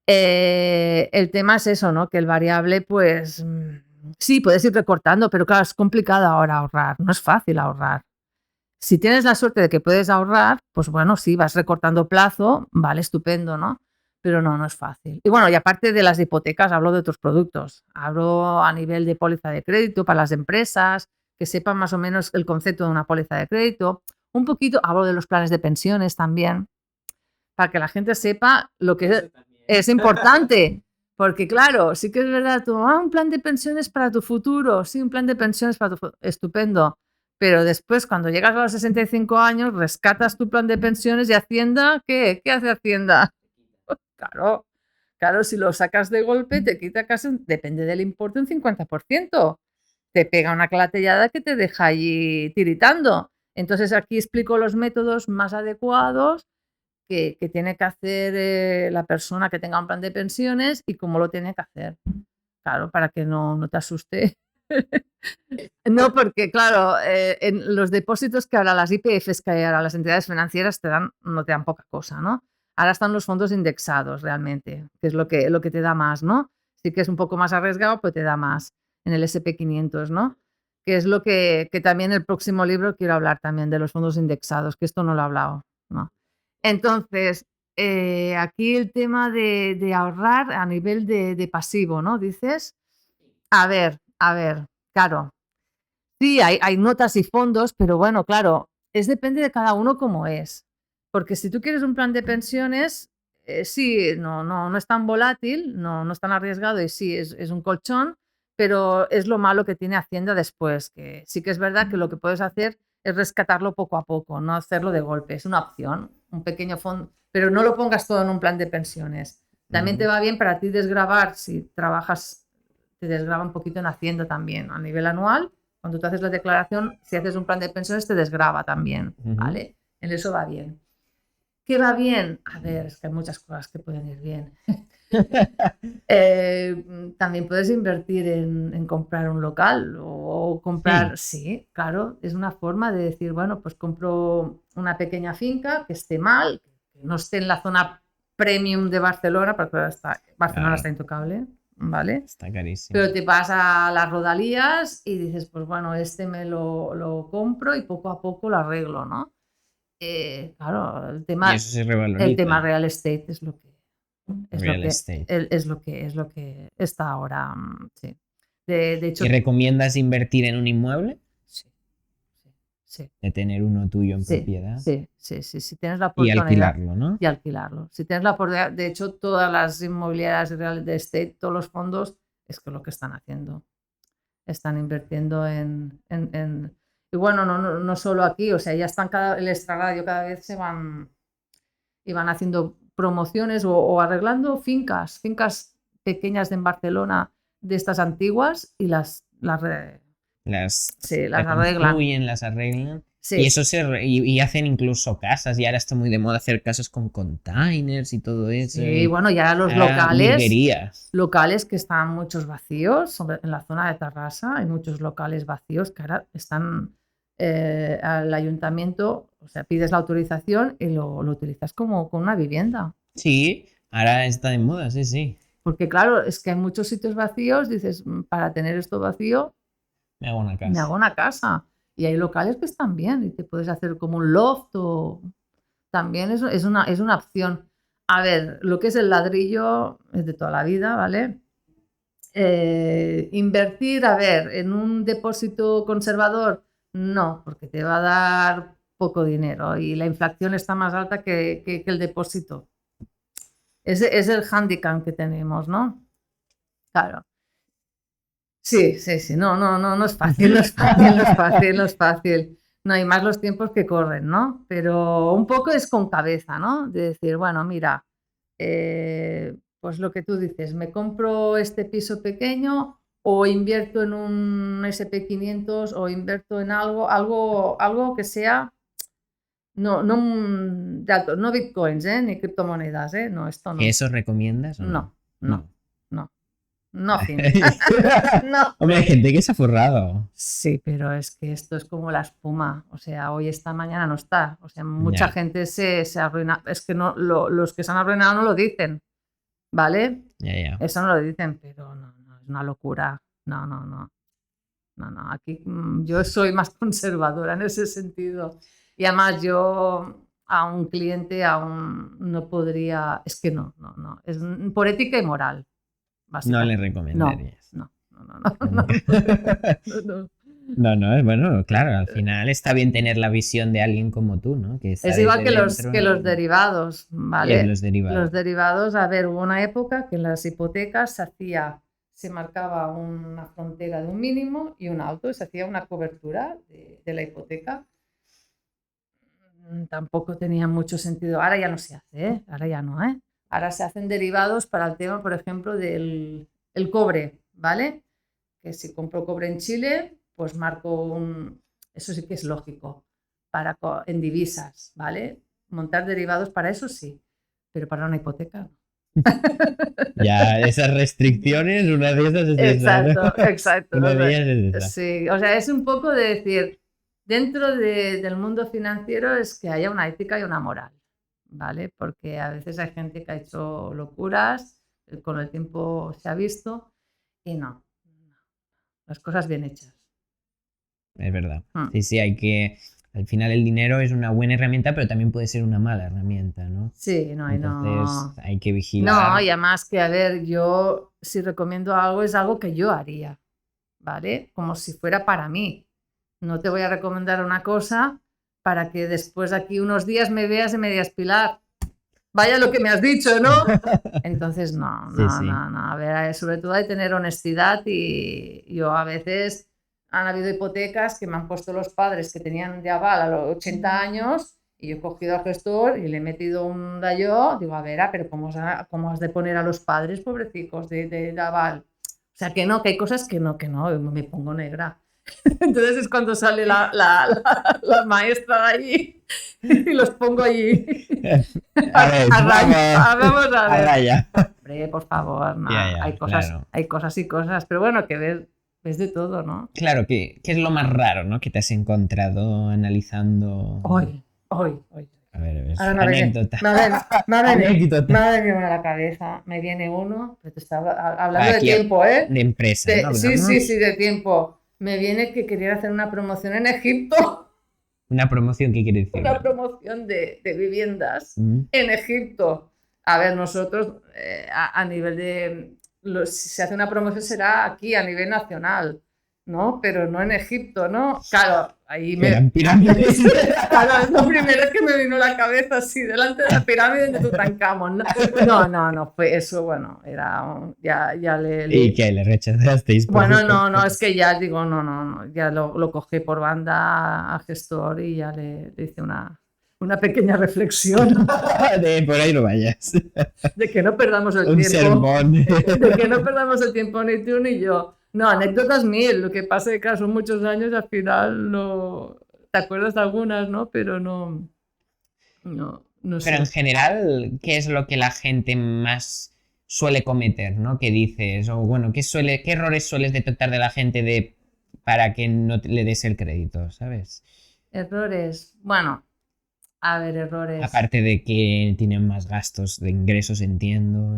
El tema es eso, ¿no? Que el variable, pues sí, puedes ir recortando, pero claro, es complicado ahora ahorrar, no es fácil ahorrar. Si tienes la suerte de que puedes ahorrar, pues bueno, sí, vas recortando plazo, vale, estupendo, ¿no? Pero no es fácil. Y bueno, y aparte de las hipotecas, hablo de otros productos. Hablo a nivel de póliza de crédito para las empresas, que sepan más o menos el concepto de una póliza de crédito. Un poquito, hablo de los planes de pensiones también, para que la gente sepa lo que es importante. Porque claro, sí que es verdad, un plan de pensiones para tu futuro, sí, un plan de pensiones para tu futuro, estupendo. Pero después, cuando llegas a los 65 años, rescatas tu plan de pensiones y Hacienda, ¿qué hace Hacienda? Claro, si lo sacas de golpe, te quita casi, depende del importe, un 50%. Te pega una clatellada que te deja allí tiritando. Entonces, aquí explico los métodos más adecuados que tiene que hacer la persona que tenga un plan de pensiones y cómo lo tiene que hacer. Claro, para que no te asuste. No, porque claro, en los depósitos que ahora las IPFs que hay ahora las entidades financieras no te dan poca cosa, ¿no? Ahora están los fondos indexados realmente, que es lo que te da más, ¿no? Sí que es un poco más arriesgado, pero te da más en el SP500, ¿no? Que es lo que también el próximo libro quiero hablar también de los fondos indexados, que esto no lo he hablado, ¿no? Entonces, aquí el tema de ahorrar a nivel de pasivo, ¿no? Dices, a ver, claro. Sí, hay notas y fondos, pero bueno, claro, depende de cada uno cómo es. Porque si tú quieres un plan de pensiones, sí, no es tan volátil, no es tan arriesgado y sí, es un colchón, pero es lo malo que tiene Hacienda después, que sí que es verdad que lo que puedes hacer es rescatarlo poco a poco, no hacerlo de golpe. Es una opción, un pequeño fondo, pero no lo pongas todo en un plan de pensiones. También te va bien para ti desgravar, si trabajas, te desgrava un poquito en Hacienda también a nivel anual. Cuando tú haces la declaración, si haces un plan de pensiones, te desgrava también, ¿vale? En eso va bien. ¿Qué va bien? A ver, es que hay muchas cosas que pueden ir bien. También puedes invertir en comprar un local o comprar, sí, claro, es una forma de decir, bueno, pues compro una pequeña finca que esté mal, que no esté en la zona premium de Barcelona, porque Barcelona está intocable, ¿vale? Está carísimo. Pero te vas a las rodalías y dices, pues bueno, me lo compro y poco a poco lo arreglo, ¿no? Claro, el tema, y eso se revaloriza. El tema real estate es lo que estate. es lo que está ahora. Sí. De hecho, ¿Y recomiendas invertir en un inmueble? Sí. De tener uno tuyo en propiedad. Sí. Si tienes la oportunidad. Y alquilarlo, ¿no? Y alquilarlo. Si tienes la oportunidad, de hecho, todas las inmobiliarias real estate, todos los fondos, es que lo que están haciendo. Están invirtiendo en y bueno, no solo aquí, o sea, ya están el extrarradio cada vez van haciendo promociones o arreglando fincas pequeñas en Barcelona de estas antiguas y las arreglan. Las arreglan. Sí. Y eso y hacen incluso casas, y ahora está muy de moda hacer casas con containers y todo eso. Sí, bueno, ya los locales que están muchos vacíos, en la zona de Tarrasa hay muchos locales vacíos que ahora están al ayuntamiento, o sea, pides la autorización y lo utilizas como una vivienda. Sí, ahora está de moda, sí. Porque claro, es que hay muchos sitios vacíos, dices, para tener esto vacío, me hago una casa. Y hay locales que están bien y te puedes hacer como un loft o también es una opción. A ver, lo que es el ladrillo es de toda la vida, ¿vale? Invertir, a ver, en un depósito conservador, no, porque te va a dar poco dinero y la inflación está más alta que el depósito. Es el hándicap que tenemos, ¿no? Claro. Sí, no es fácil, no es fácil. No hay más los tiempos que corren, ¿no? Pero un poco es con cabeza, ¿no? De decir, bueno, mira, pues lo que tú dices, me compro este piso pequeño o invierto en un SP500 o invierto en algo que sea, no bitcoins, ni criptomonedas, no, esto no. ¿Eso recomiendas? No. No. Hombre, hay gente que se ha forrado. Sí, pero es que esto es como la espuma. O sea, hoy está, mañana no está. O sea, mucha gente se arruina. Es que no, los que se han arruinado no lo dicen. ¿Vale? Eso no lo dicen, pero no, es una locura. No. Aquí yo soy más conservadora en ese sentido. Y además yo a un cliente aún no podría. Es que no. Es por ética y moral. No le recomendarías. No. No, bueno, claro, al final está bien tener la visión de alguien como tú, ¿no? Que es igual que los derivados, ¿vale? Los derivados, a ver, hubo una época que en las hipotecas se marcaba una frontera de un mínimo y un alto, y se hacía una cobertura de la hipoteca. Tampoco tenía mucho sentido. Ahora ya no se hace, ¿eh? Ahora ya no, ¿eh? Ahora se hacen derivados para el tema, por ejemplo, del cobre, ¿vale? Que si compro cobre en Chile, pues marco eso sí que es lógico, en divisas, ¿vale? montar derivados para eso sí, pero para una hipoteca no. Ya, esas restricciones, una de esas es esa, ¿no? Exacto. Una de ellas es esa. Sí, o sea, es un poco de decir, dentro del mundo financiero es que haya una ética y una moral, ¿vale? Porque a veces hay gente que ha hecho locuras, con el tiempo se ha visto, y no, las cosas bien hechas. Es verdad. Mm. Sí, hay que... Al final el dinero es una buena herramienta, pero también puede ser una mala herramienta, ¿no? Sí, no, y Entonces no. hay que No, vigilar. y además que, a ver, yo si recomiendo algo es algo que yo haría, ¿vale? Como si fuera para mí. No te voy a recomendar una cosa para que después de aquí unos días me veas y me digas, Pilar, vaya lo que me has dicho, ¿no? Entonces, no. A ver, sobre todo hay que tener honestidad y yo a veces han habido hipotecas que me han puesto los padres que tenían de aval a los 80 años y yo he cogido al gestor y le he metido un dayo, digo, a ver, pero ¿cómo has de poner a los padres, pobrecicos, de aval? O sea, que no, que hay cosas que no, me pongo negra. Entonces es cuando sale la maestra de allí y los pongo allí. A ver, Vamos a ver. raya. Hombre, por favor, no. Ya, claro. Hay cosas y cosas, pero bueno, que ves de todo, ¿no? Claro, ¿qué es lo más raro, ¿no? Que te has encontrado analizando? Hoy. A ver. Ahora Anécdota. me Anécdota. ha venido uno a la cabeza. Me viene uno, pero te estaba hablando de Aquí, tiempo, ¿eh? de empresa, ¿no? Sí, de tiempo. Me viene que quería hacer una promoción en Egipto. Una promoción, ¿qué quiere decir? Una promoción de viviendas Mm. en Egipto. A ver, nosotros a nivel si se hace una promoción será aquí a nivel nacional, ¿no? Pero no en Egipto, ¿no? Claro, ahí Eran pirámides. Claro, es lo primero que me vino a la cabeza, así, delante de la pirámide de Tutankamón. No, fue eso, bueno, era, ya ¿Y qué? ¿Le rechazasteis? Bueno, no, es que ya digo, no, ya lo cogí por banda a gestor y ya le hice una pequeña reflexión Por ahí no vayas. de que no perdamos el Un tiempo. sermón. De que no perdamos el tiempo ni tú ni yo. No, anécdotas mil, lo que pasa es que son muchos años y al final no... Te acuerdas de algunas, ¿no? Pero no Pero sé. en general, ¿qué es lo que la gente más suele cometer, ¿no? ¿Qué dices? O bueno, ¿qué errores sueles detectar de la gente para que no le des el crédito, ¿sabes? Errores. Bueno, a ver, errores. Aparte de que tienen más gastos de ingresos, entiendo.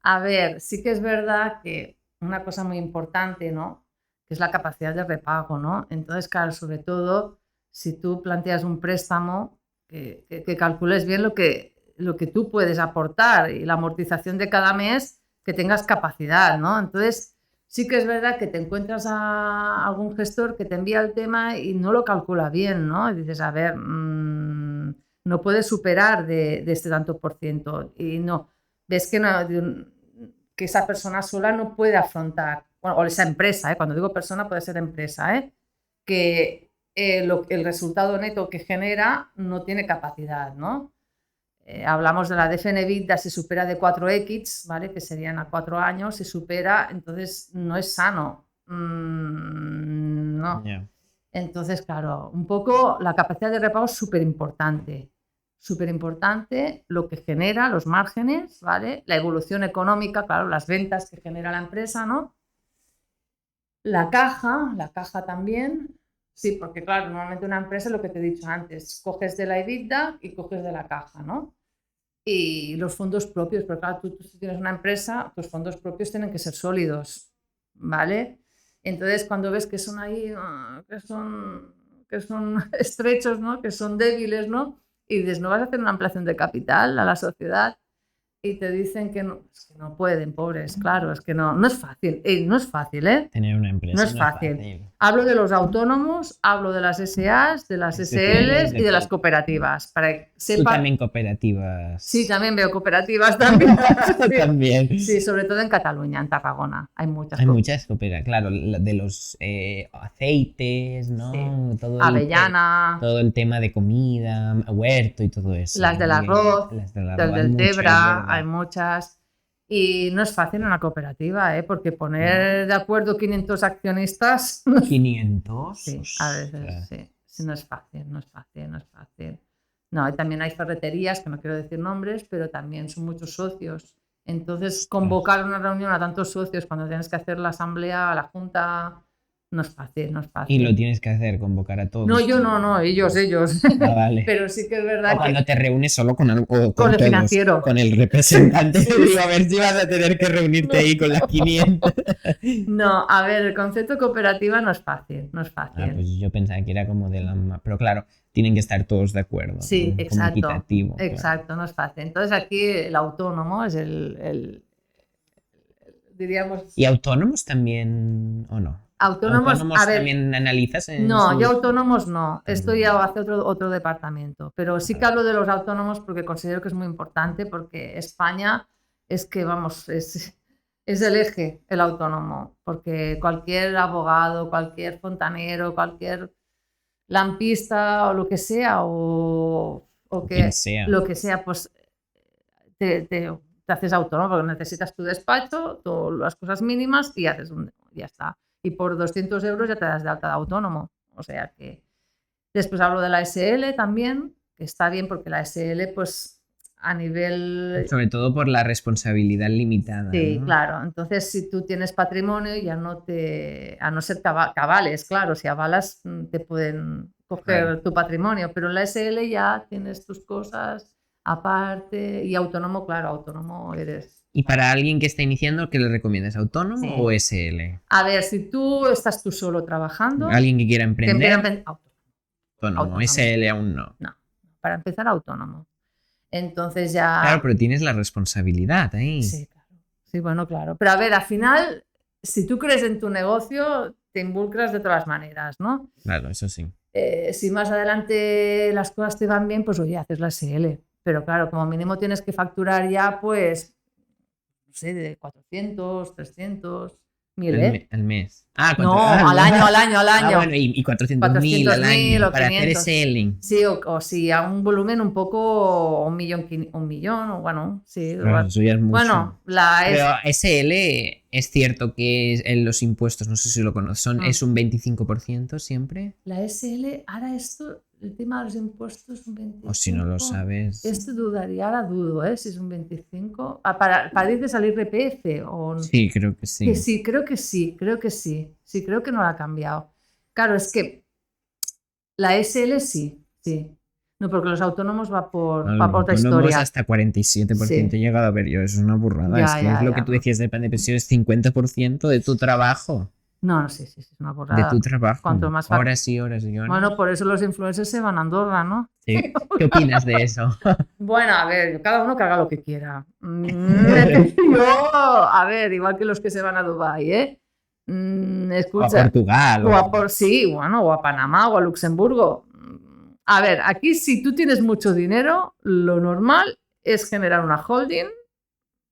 A ver, sí que es verdad que una cosa muy importante, ¿no? Que es la capacidad de repago, ¿no? Entonces, claro, sobre todo, si tú planteas un préstamo, que calcules bien lo que tú puedes aportar y la amortización de cada mes, que tengas capacidad, ¿no? Entonces, sí que es verdad que te encuentras a algún gestor que te envía el tema y no lo calcula bien, ¿no? Y dices, a ver, no puedes superar de este tanto por ciento. Y no, ves que esa persona sola no puede afrontar, bueno, o esa empresa, cuando digo persona puede ser empresa, que el resultado neto que genera no tiene capacidad, ¿no? Hablamos de la DFN-EBITDA, se supera de 4x, ¿vale? Que serían a 4 años, se supera, entonces no es sano. No. Yeah. Entonces, claro, un poco la capacidad de repago es súper importante, lo que genera, los márgenes, ¿vale? La evolución económica, claro, las ventas que genera la empresa, ¿no? La caja también, sí, porque claro, normalmente una empresa, lo que te he dicho antes, coges de la EBITDA y coges de la caja, ¿no? Y los fondos propios, porque claro, tú si tienes una empresa, tus fondos propios tienen que ser sólidos, ¿vale? Entonces, cuando ves que son ahí, que son estrechos, ¿no? Que son débiles, ¿no? Y dices, no vas a hacer una ampliación de capital a la sociedad y te dicen que no, es que no pueden, pobres, claro, es que no es fácil, no es fácil, ¿eh? Tener una empresa no es fácil. Hablo de los autónomos, hablo de las SAs, de las SLs y de las cooperativas. Para que sepa... Tú también cooperativas. Sí, también veo cooperativas también. Sí. También. Sí, sobre todo en Cataluña, en Tarragona. Hay muchas. Hay muchas cooperativas, claro, de los aceites, ¿no? Sí. Todo Avellana. Todo el tema de comida, huerto y todo eso. Las del arroz, las del Tebra, hay muchas. Y no es fácil una cooperativa, porque poner de acuerdo 500 accionistas... ¿500? Sí, a veces sí. No es fácil. No, y también hay ferreterías, que no quiero decir nombres, pero también son muchos socios. Entonces, convocar una reunión a tantos socios cuando tienes que hacer la asamblea, la junta, no es fácil, no es fácil. Y lo tienes que hacer, convocar a todos. No, yo no, ellos. Ah, vale. Pero sí que es verdad o cuando te reúnes solo con el todos, financiero. Con el representante. Digo, a ver si vas a tener que reunirte ahí con las 500. No, a ver, el concepto cooperativa no es fácil, no es fácil. Pues yo pensaba que era como de la... Pero claro, tienen que estar todos de acuerdo. Sí, ¿no? exacto. Como equitativo. Exacto, claro. No es fácil. Entonces aquí el autónomo es diríamos... ¿Y autónomos también o no? Autónomos a ver, también analizas no, yo autónomos no, esto ya hace otro departamento, pero sí que hablo de los autónomos porque considero que es muy importante, porque España es que, vamos, es el eje, el autónomo, porque cualquier abogado, cualquier fontanero, cualquier lampista o lo que sea, o que sea. lo que sea, pues te haces autónomo porque necesitas tu despacho, las cosas mínimas y haces ya está. Y por 200 euros ya te das de alta de autónomo. O sea que después hablo de la SL también, que está bien porque la SL pues a nivel... Sobre todo por la responsabilidad limitada. Sí, ¿no? claro. Entonces si tú tienes patrimonio ya no te... A no ser cabales, claro, si avalas te pueden coger tu patrimonio, pero en la SL ya tienes tus cosas aparte y autónomo, claro, autónomo eres... ¿Y para alguien que está iniciando, qué le recomiendas? ¿Autónomo o SL? A ver, si tú estás tú solo trabajando... ¿Alguien que quiera emprender? Autónomo. SL aún no. No, para empezar autónomo. Entonces ya... Claro, pero tienes la responsabilidad ahí. Sí, claro. Sí, bueno, claro. Pero a ver, al final, si tú crees en tu negocio, te involucras de todas maneras, ¿no? Claro, eso sí. Si más adelante las cosas te van bien, pues oye, haces la SL. Pero claro, como mínimo tienes que facturar ya, pues, no sé, de 400, 300, 1000, ¿eh? Al mes. No, al año. Bueno, y 400.000 al año para 500. Hacer SL. Sí, o si a un volumen un poco, un millón, o bueno, sí. Claro, eso ya es mucho. Bueno, pero SL es cierto que en los impuestos, no sé si lo conoces, es un 25% siempre. La SL, ahora esto, el tema de los impuestos es un 25%. O si no lo sabes. Esto dudaría, ahora dudo, si es un 25%. ¿Para dices al IRPF? Sí, creo que sí. Creo que sí. Sí, creo que no la ha cambiado. Claro, es que la SL sí. No, porque los autónomos va por otra historia. Hasta 47% he llegado a ver yo, eso es una burrada. Es lo que tú decías de plan de pensiones, 50% de tu trabajo. No, sí, es una burrada. De tu trabajo. Cuanto más horas y horas y horas. Bueno, por eso los influencers se van a Andorra, ¿no? Sí. ¿Qué opinas de eso? Bueno, a ver, cada uno que haga lo que quiera. A ver, igual que los que se van a Dubái, ¿eh? Escucha, o a Portugal. O a Panamá o a Luxemburgo. A ver, aquí si tú tienes mucho dinero, lo normal es generar una holding,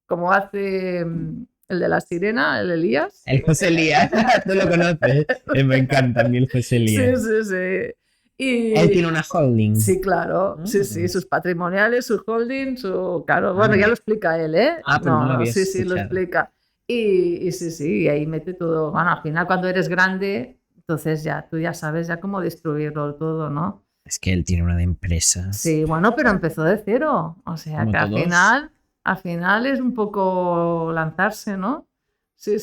como hace el de la sirena, el Elías. El José Elías, tú lo conoces. Me encanta a mí el José Elías. Sí. Y... Él tiene una holding. Sí, claro. Sí, sus patrimoniales, sus holdings, claro. Bueno, ya lo explica él, ¿eh? Pero no lo había escuchado. Sí, lo explica. Y sí, y ahí mete todo. Bueno, al final cuando eres grande, entonces tú ya sabes cómo distribuirlo todo, ¿no? Es que él tiene una de empresas. Sí, bueno, pero empezó de cero. O sea, que al final es un poco lanzarse, ¿no? Sí.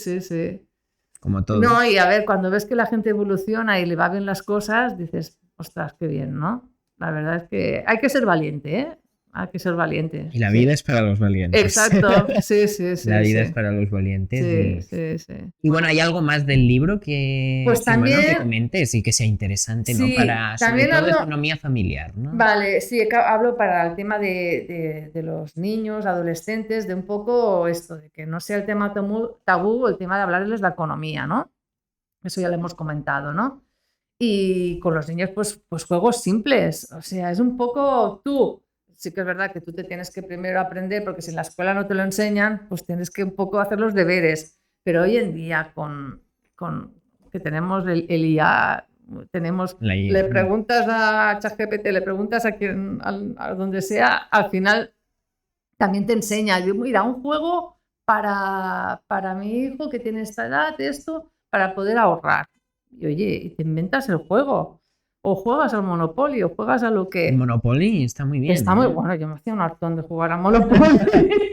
Como todo. No, y a ver, cuando ves que la gente evoluciona y le va bien las cosas, dices, ostras, qué bien, ¿no? La verdad es que hay que ser valiente, ¿eh? Hay que ser valiente. Y la vida es para los valientes. Exacto, sí. La vida es para los valientes. Sí. Y bueno, ¿hay algo más del libro que, pues también, que comentes y que sea interesante, ¿no? Para sobre todo economía familiar, ¿no? Vale, sí, hablo para el tema de los niños, adolescentes, de un poco esto, de que no sea el tema tabú, el tema de hablarles de la economía, ¿no? Eso ya lo hemos comentado, ¿no? Y con los niños, pues juegos simples, o sea, es un poco tú. Sí que es verdad que tú te tienes que primero aprender, porque si en la escuela no te lo enseñan, pues tienes que un poco hacer los deberes. Pero hoy en día, con que tenemos el IA, le preguntas a ChatGPT, le preguntas a quien, a donde sea, al final también te enseña. Mira, un juego para mi hijo que tiene esta edad, esto, para poder ahorrar. Y oye, y te inventas el juego. o juegas al Monopoly, o juegas a lo que... El Monopoly está muy bien. Está muy bueno, yo me hacía un hartón de jugar al Monopoly.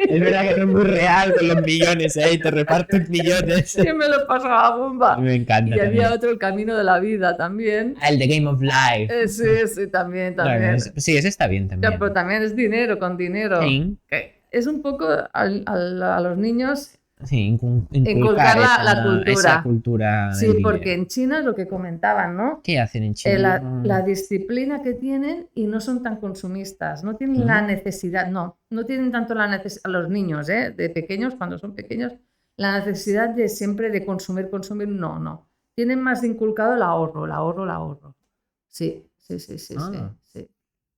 Es verdad que no es muy real con los millones, ¿eh? Y te reparten millones. Y me lo pasaba bomba. Me encanta Y también. había otro, El Camino de la Vida, también. Ah, el The Game of Life. Sí, también. Bueno, sí, ese está bien también. Ya, pero también es dinero con dinero. Sí. Que es un poco a los niños... Sí, inculcar la cultura. Esa cultura Sí, del porque dinero. en China es lo que comentaban, ¿no? ¿Qué hacen en China? La disciplina que tienen y no son tan consumistas, no tienen la necesidad, no tienen tanto la necesidad, los niños, de pequeños, cuando son pequeños, la necesidad de siempre de consumir, no. Tienen más inculcado el ahorro. Sí.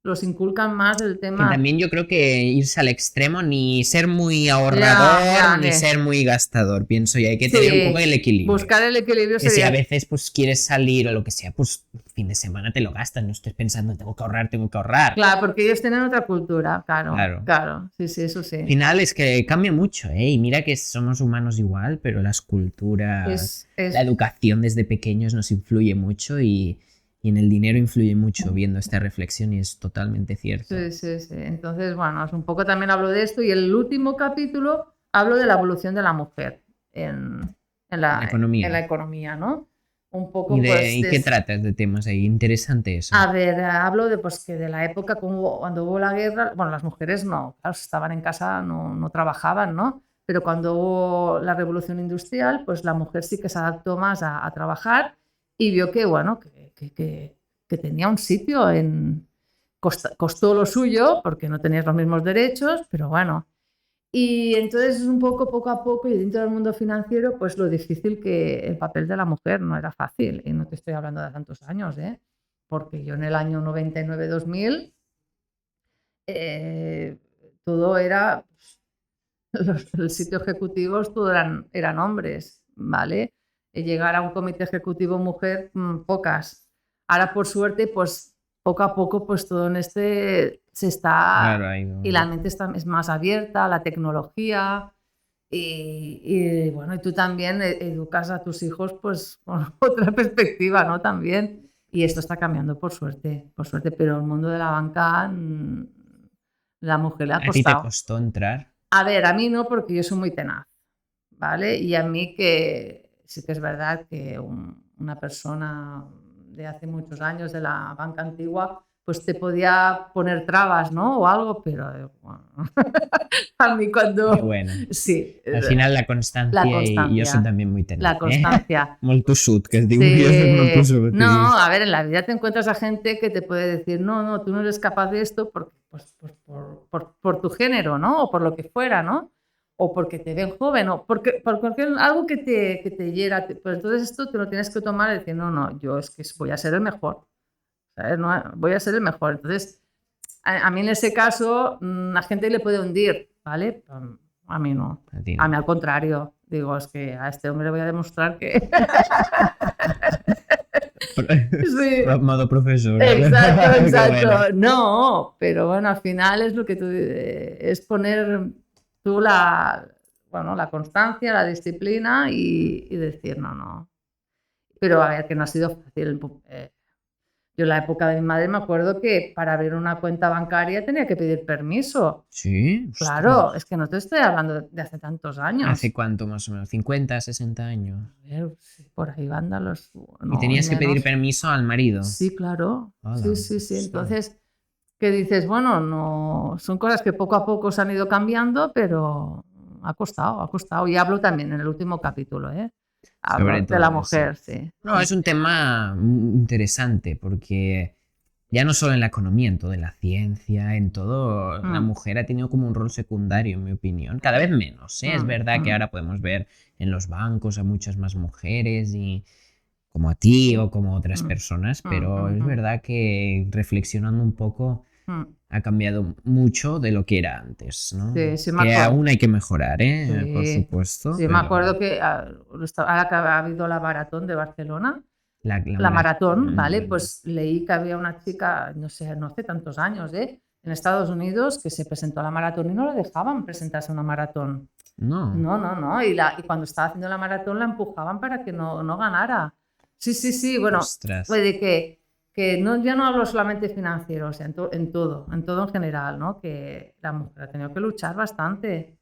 Los inculcan más el tema. Y también yo creo que irse al extremo, ni ser muy ahorrador, ni ser muy gastador, pienso, y hay que tener un poco el equilibrio. Buscar el equilibrio sería... Si a veces pues quieres salir o lo que sea, pues fin de semana te lo gastas, no estés pensando, tengo que ahorrar. Claro, porque ellos tienen otra cultura, claro. Sí, eso sí. Al final es que cambia mucho, ¿eh? Y mira que somos humanos igual, pero las culturas, la educación desde pequeños nos influye mucho y en el dinero influye mucho viendo esta reflexión y es totalmente cierto. Sí. Entonces, bueno, es un poco también hablo de esto y el último capítulo hablo de la evolución de la mujer en la economía, ¿no? Un poco, ¿Y qué tratas de temas ahí? Interesante eso. A ver, hablo de que de la época cuando hubo la guerra, bueno, las mujeres no, claro, estaban en casa, no trabajaban, ¿no? Pero cuando hubo la revolución industrial, pues la mujer sí que se adaptó más a trabajar y vio que, bueno, que tenía un sitio costó lo suyo porque no tenías los mismos derechos, pero bueno. Y entonces es un poco a poco y dentro del mundo financiero, pues lo difícil que el papel de la mujer no era fácil. Y no te estoy hablando de tantos años, porque yo en el año 99-2000 todo era, el sitio ejecutivos, todo eran hombres, ¿vale? Llegar a un comité ejecutivo mujer, pocas. Ahora, por suerte, pues poco a poco, pues todo en se está... Claro, y la mente es más abierta, la tecnología y bueno, y tú también educas a tus hijos pues con otra perspectiva, ¿no? También. Y esto está cambiando por suerte, pero el mundo de la banca, la mujer le ha costado. ¿A ti te costó entrar? A ver, a mí no, porque yo soy muy tenaz, ¿vale? Y a mí que sí que es verdad que una persona de hace muchos años de la banca antigua, pues te podía poner trabas, ¿no? O algo, pero bueno, a mí cuando... Qué bueno. Sí. Al final la constancia. Y yo soy también muy tenaz. La constancia. Molto sud, que es digo yo soy molto sud. No, a ver, en la vida te encuentras a gente que te puede decir, no, tú no eres capaz de esto por tu género, ¿no? O por lo que fuera, ¿no? O porque te ven joven, o por algo que te hiera. Pues entonces esto te lo tienes que tomar y decir, no, yo es que voy a ser el mejor. ¿Sabes? No, voy a ser el mejor. Entonces, a mí en ese caso, la gente le puede hundir, ¿vale? A mí no. A mí al contrario. Digo, es que a este hombre le voy a demostrar que... Sí. Modo profesor. Exacto. Bueno. No, pero bueno, al final es lo que tú... es poner... tú la constancia, la disciplina y decir no. Pero a ver, que no ha sido fácil. Yo en la época de mi madre me acuerdo que para abrir una cuenta bancaria tenía que pedir permiso. Sí. Claro, ostras. es que no te estoy hablando de hace tantos años. ¿Hace cuánto más o menos? ¿50, 60 años? Por ahí van los... No, ¿y tenías que pedir permiso al marido? Sí, claro. Hola. Sí. Entonces... que dices, bueno, no son cosas que poco a poco se han ido cambiando, pero ha costado. Y hablo también en el último capítulo, hablo de la mujer, sí. No, es un tema interesante porque ya no solo en la economía, en toda la ciencia, en todo, la mujer ha tenido como un rol secundario, en mi opinión. Cada vez menos, ¿eh? Es verdad que ahora podemos ver en los bancos a muchas más mujeres y... como a ti o como otras personas, pero es verdad que reflexionando un poco ha cambiado mucho de lo que era antes, ¿no? Sí, que aún hay que mejorar, sí, por supuesto. Sí, pero... me acuerdo que ahora que ha habido la maratón de Barcelona, la maratón, ¿vale? Pues leí que había una chica, no hace tantos años, en Estados Unidos que se presentó a la maratón y no la dejaban presentarse a una maratón. No. Y cuando estaba haciendo la maratón la empujaban para que no ganara. Sí. Bueno, puede que que no, ya no hablo solamente financiero, o sea, en todo en general, ¿no? Que la mujer ha tenido que luchar bastante.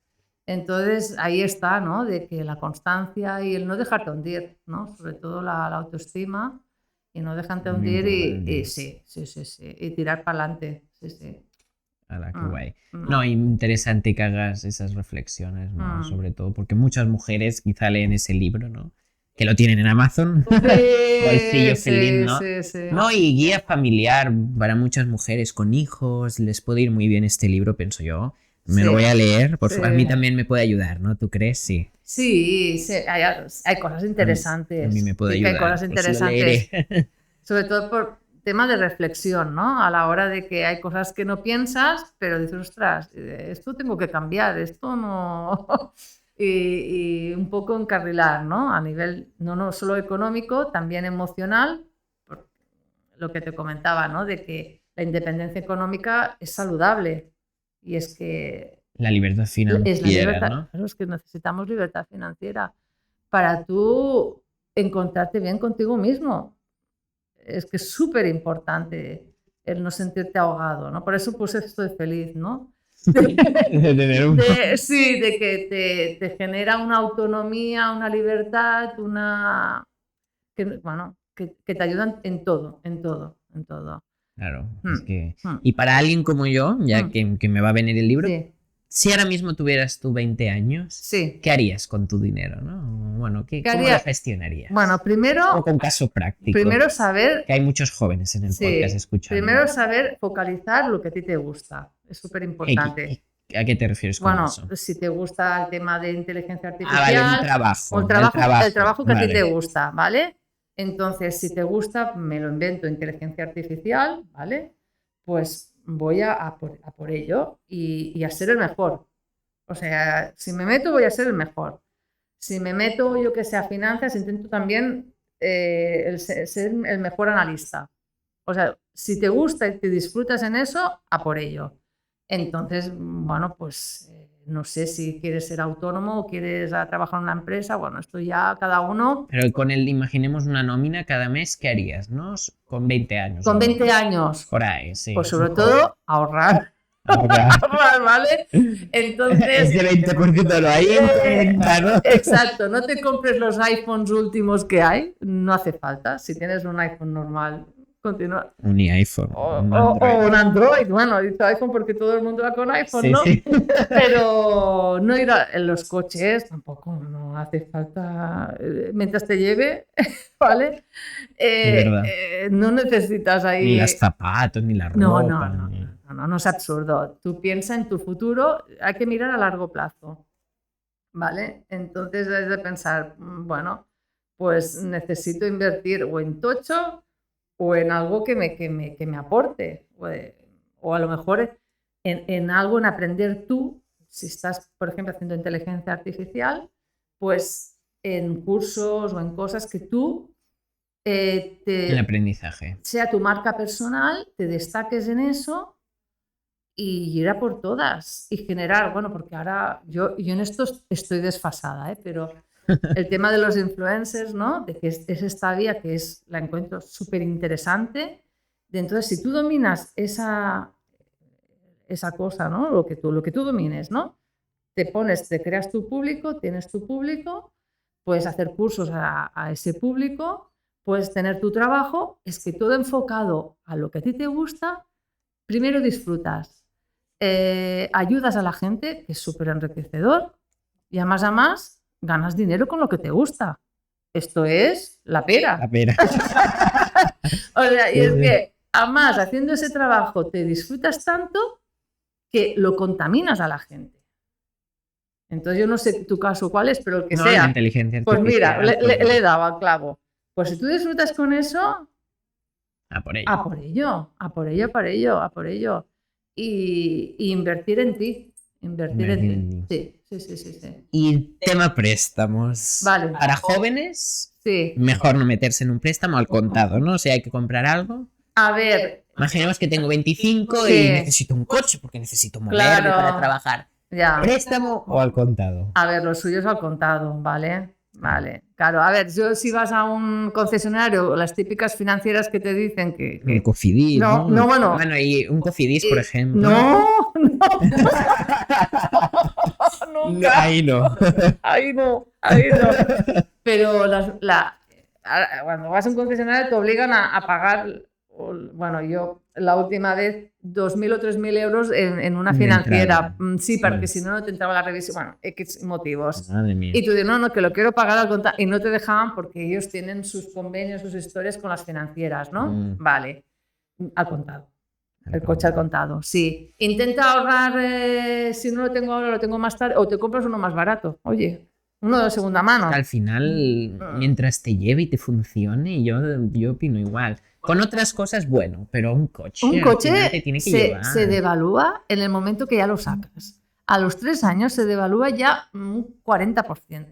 Entonces, ahí está, ¿no? De que la constancia y el no dejarte hundir, ¿no? Sobre todo la autoestima y no dejarte Muy hundir importante. sí, y tirar para adelante, sí. Ala, qué guay. Mm. No, interesante que hagas esas reflexiones, ¿no? Mm. Sobre todo porque muchas mujeres quizá leen ese libro, ¿no? Que lo tienen en Amazon. Sí, Bolsillo feliz, ¿no? sí. No, y guía familiar para muchas mujeres con hijos. Les puede ir muy bien este libro, pienso yo. Me lo Sí, voy a leer. sí. A mí también me puede ayudar, ¿no? ¿Tú crees? Sí. Sí, hay cosas interesantes. A mí me puede Sí que hay ayudar. cosas Pues lo interesantes. leeré. Sobre todo por tema de reflexión, ¿no? A la hora de que hay cosas que no piensas, pero dices, ostras, esto tengo que cambiar, esto no... y un poco encarrilar, ¿no? A nivel no solo económico, también emocional, por lo que te comentaba, ¿no? De que la independencia económica es saludable y es que La libertad es la financiera, libertad, ¿no? claro, es que necesitamos libertad financiera para tú encontrarte bien contigo mismo. Es que es súper importante el no sentirte ahogado, ¿no? Por eso pues estoy feliz, ¿no? Sí, de que te genera una autonomía, una libertad, que te ayudan en todo. Claro, es Mm, que... mm, Y para alguien como yo, ya mm. que me va a venir el libro, Sí, si ahora mismo tuvieras tú 20 años, sí. ¿qué harías con tu dinero, no? Bueno, ¿Qué ¿cómo lo haría? gestionarías? Bueno, O primero con caso práctico, saber, que hay muchos jóvenes en el podcast sí, escuchando. primero saber focalizar lo que a ti te gusta. Es súper importante. ¿A qué te refieres con Bueno, eso? si te gusta el tema de inteligencia Ah, vale, el artificial trabajo. o el trabajo que a ti te Vale. gusta, ¿vale? Entonces, si te gusta, me lo invento, inteligencia artificial, ¿vale? Pues voy a por ello y a ser el mejor. O sea, si me meto, voy a ser el mejor. Si me meto, yo que sé, a finanzas, intento también ser el mejor analista. O sea, si te gusta y te disfrutas en eso, a por ello. Entonces, bueno, pues no sé si quieres ser autónomo o quieres trabajar en una empresa, bueno, esto ya cada uno. Pero imaginemos una nómina cada mes, ¿qué harías, no? Con 20 años. Con ¿no? 20 años, Por ahí, sí. pues sobre todo ahorrar. Ahora, Ahorrar, ¿vale? Entonces, ese 20% lo hay en cuenta, ¿no? exacto, no te compres los iPhones últimos que hay, no hace falta. Si tienes un iPhone normal, continúa. Un iPhone. O Un un Android, bueno, he dicho iPhone porque todo el mundo va con iPhone, Sí, ¿no? sí. Pero no ir en los coches tampoco, no hace falta, mientras te lleve, ¿vale? verdad. No necesitas ahí... Ni los zapatos, ni la No, ropa. no es absurdo. Tú piensa en tu futuro, hay que mirar a largo plazo, ¿vale? Entonces es de pensar, bueno, pues necesito invertir o en tocho o en algo que me aporte, o a lo mejor en algo, en aprender tú, si estás, por ejemplo, haciendo inteligencia artificial, pues en cursos o en cosas que tú El aprendizaje. sea tu marca personal, te destaques en eso y ir a por todas y generar, bueno, porque ahora yo en esto estoy desfasada, pero el tema de los influencers, ¿no? De que es esta vía que la encuentro súper interesante. Entonces, si tú dominas esa cosa, ¿no? Lo que tú domines, ¿no? Te creas tu público, tienes tu público, puedes hacer cursos a ese público, puedes tener tu trabajo, es que todo enfocado a lo que a ti te gusta, primero disfrutas, ayudas a la gente, que es súper enriquecedor, y además ganas dinero con lo que te gusta. Esto es la pera. La pera. O sea, y es que, además, haciendo ese trabajo, te disfrutas tanto que lo contaminas a la gente. Entonces, yo no sé tu caso cuál es, pero el que sea. La inteligencia pues artificial. mira, le he dado al clavo. Pues si tú disfrutas con eso, A por ello. a por ello. Y invertir en ti. Invertir en ti. Sí. Y tema préstamos. Vale. Para jóvenes, Sí. mejor no meterse en un préstamo al contado, ¿no? O sea, hay que comprar algo. A ver. Imaginemos que tengo 25 Sí. y necesito un coche porque necesito moverme Claro. para trabajar. Ya. ¿Préstamo o al contado? A ver, lo suyo es al contado, ¿vale? Vale, claro. A ver, yo si vas a un concesionario, las típicas financieras que te dicen que... Un Cofidis, no, ¿no? Bueno. Bueno, y un Cofidis, por ejemplo. No. No, ahí no. Ahí no. Pero cuando vas a un concesionario te obligan a pagar, bueno, yo la última vez 2.000 o 3.000 euros en una financiera. Sí, porque si no te entraba la revisión. Bueno, X motivos. Madre mía. Y tú dices, no, que lo quiero pagar al contado. Y no te dejaban porque ellos tienen sus convenios, sus historias con las financieras, ¿no? Vale, al contado. El coche al contado, sí. Intenta ahorrar, si no lo tengo ahora, lo tengo más tarde, o te compras uno más barato. Oye, uno de segunda mano. Al final, mientras te lleve y te funcione, yo opino igual. Con otras cosas, bueno, pero un coche te tiene que llevar. Se devalúa en el momento que ya lo sacas. A los 3 años se devalúa ya un 40%.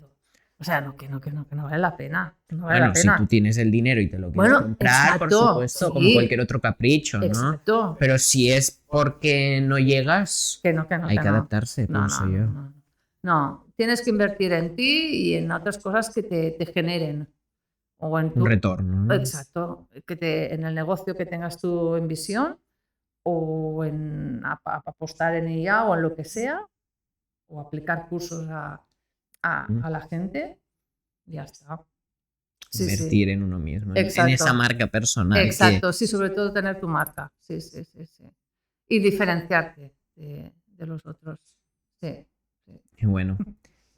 O sea, que no vale la pena. No vale la pena. Si tú tienes el dinero y te lo quieres comprar, exacto, por supuesto, sí, como cualquier otro capricho, ¿no? Exacto. Pero si es porque no llegas, hay que adaptarse, pienso yo. No, tienes que invertir en ti y en otras cosas que te generen. O en un retorno, ¿no? Exacto. En el negocio que tengas tú en visión, o en apostar en ella, o en lo que sea, o aplicar cursos a la gente, ya está. Invertir en uno mismo, en esa marca personal. Exacto, sí, sobre todo tener tu marca. Sí. Y diferenciarte de los otros. Sí. Qué bueno.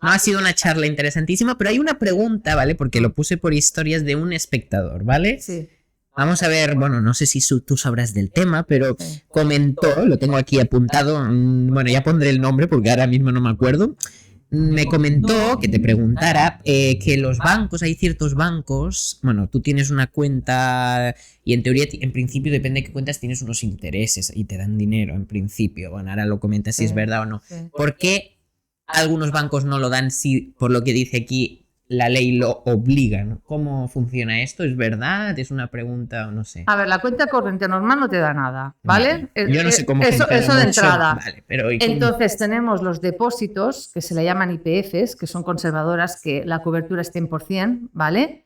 No ha sido una charla interesantísima, pero hay una pregunta, ¿vale? Porque lo puse por historias de un espectador, ¿vale? Sí. Vamos a ver, bueno, no sé si tú sabrás del tema, pero comentó, lo tengo aquí apuntado, bueno, ya pondré el nombre porque ahora mismo no me acuerdo. Me comentó que te preguntara que los bancos, hay ciertos bancos, bueno, tú tienes una cuenta y en teoría, en principio, depende de qué cuentas, tienes unos intereses y te dan dinero, en principio. Bueno, ahora lo comentas si es verdad o no. ¿Por qué algunos bancos no lo dan si, por lo que dice aquí, la ley lo obliga, ¿no? ¿Cómo funciona esto? ¿Es verdad? ¿Es una pregunta o no sé? A ver, la cuenta corriente normal no te da nada, ¿vale? Yo no sé cómo funciona eso de entrada. Vale, pero entonces tenemos los depósitos, que se le llaman IPFs, que son conservadoras, que la cobertura es 100%, ¿vale?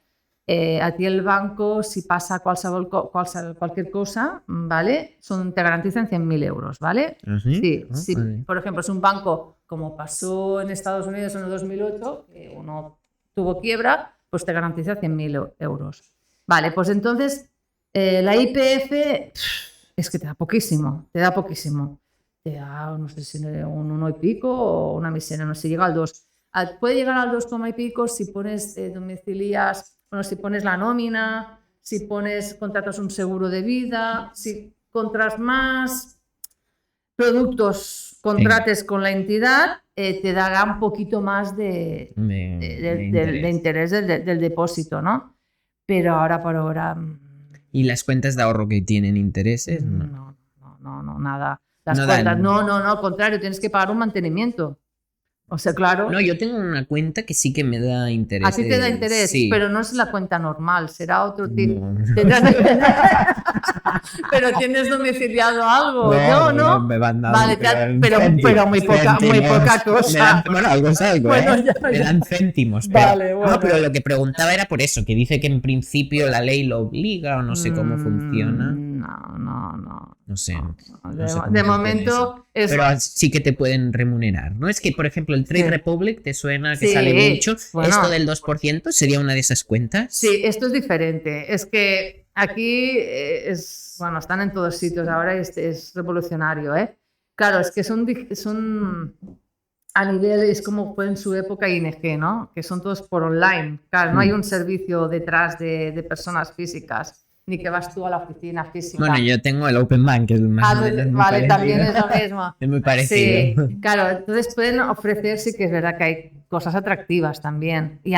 A ti el banco, si pasa cualquier cosa, ¿vale? Te garantizan 100.000 euros, ¿vale? ¿Ah, sí? Sí, Vale. Por ejemplo, es un banco, como pasó en Estados Unidos en el 2008, que uno tuvo quiebra, pues te garantiza 100.000 euros. Vale, pues entonces la IPF es que te da poquísimo. Te da, no sé si un 1 y pico o una miseria, no sé, llega al 2. Puede llegar al 2, y pico si pones domicilias, bueno, si pones la nómina, si contratas un seguro de vida, si contratas más productos, contrates con la entidad, te dará un poquito más de interés del depósito, ¿no? Pero ahora por ahora... ¿Y las cuentas de ahorro que tienen intereses? No, nada. Las cuentas, no, al contrario, tienes que pagar un mantenimiento. O sea, claro. No, yo tengo una cuenta que sí que me da interés. A ti te da interés, sí, pero no es la cuenta normal, será otro tipo. No. Pero tienes domiciliado algo. No, me van dando. Vale, pero muy poca cosa. Bueno, algo es algo, bueno, ¿eh? Me dan céntimos. Vale, bueno. No, pero lo que preguntaba era por eso, que dice que en principio la ley lo obliga o no sé cómo funciona. No sé. De momento es... Pero sí que te pueden remunerar, ¿no? Es que, por ejemplo, el Trade Republic te suena que sale mucho. Bueno, ¿esto del 2% sería una de esas cuentas? Sí, esto es diferente. Es que aquí están en todos sitios ahora y es revolucionario, ¿eh? Claro, es que son a nivel, es como fue en su época ING, ¿no? Que son todos por online. Claro, no hay un servicio detrás de personas físicas, ni que vas tú a la oficina física. Bueno, yo tengo el Open Bank, que es más vale, también es lo mismo. Es muy parecido. Sí, claro, entonces pueden ofrecer, sí que es verdad que hay cosas atractivas también. Y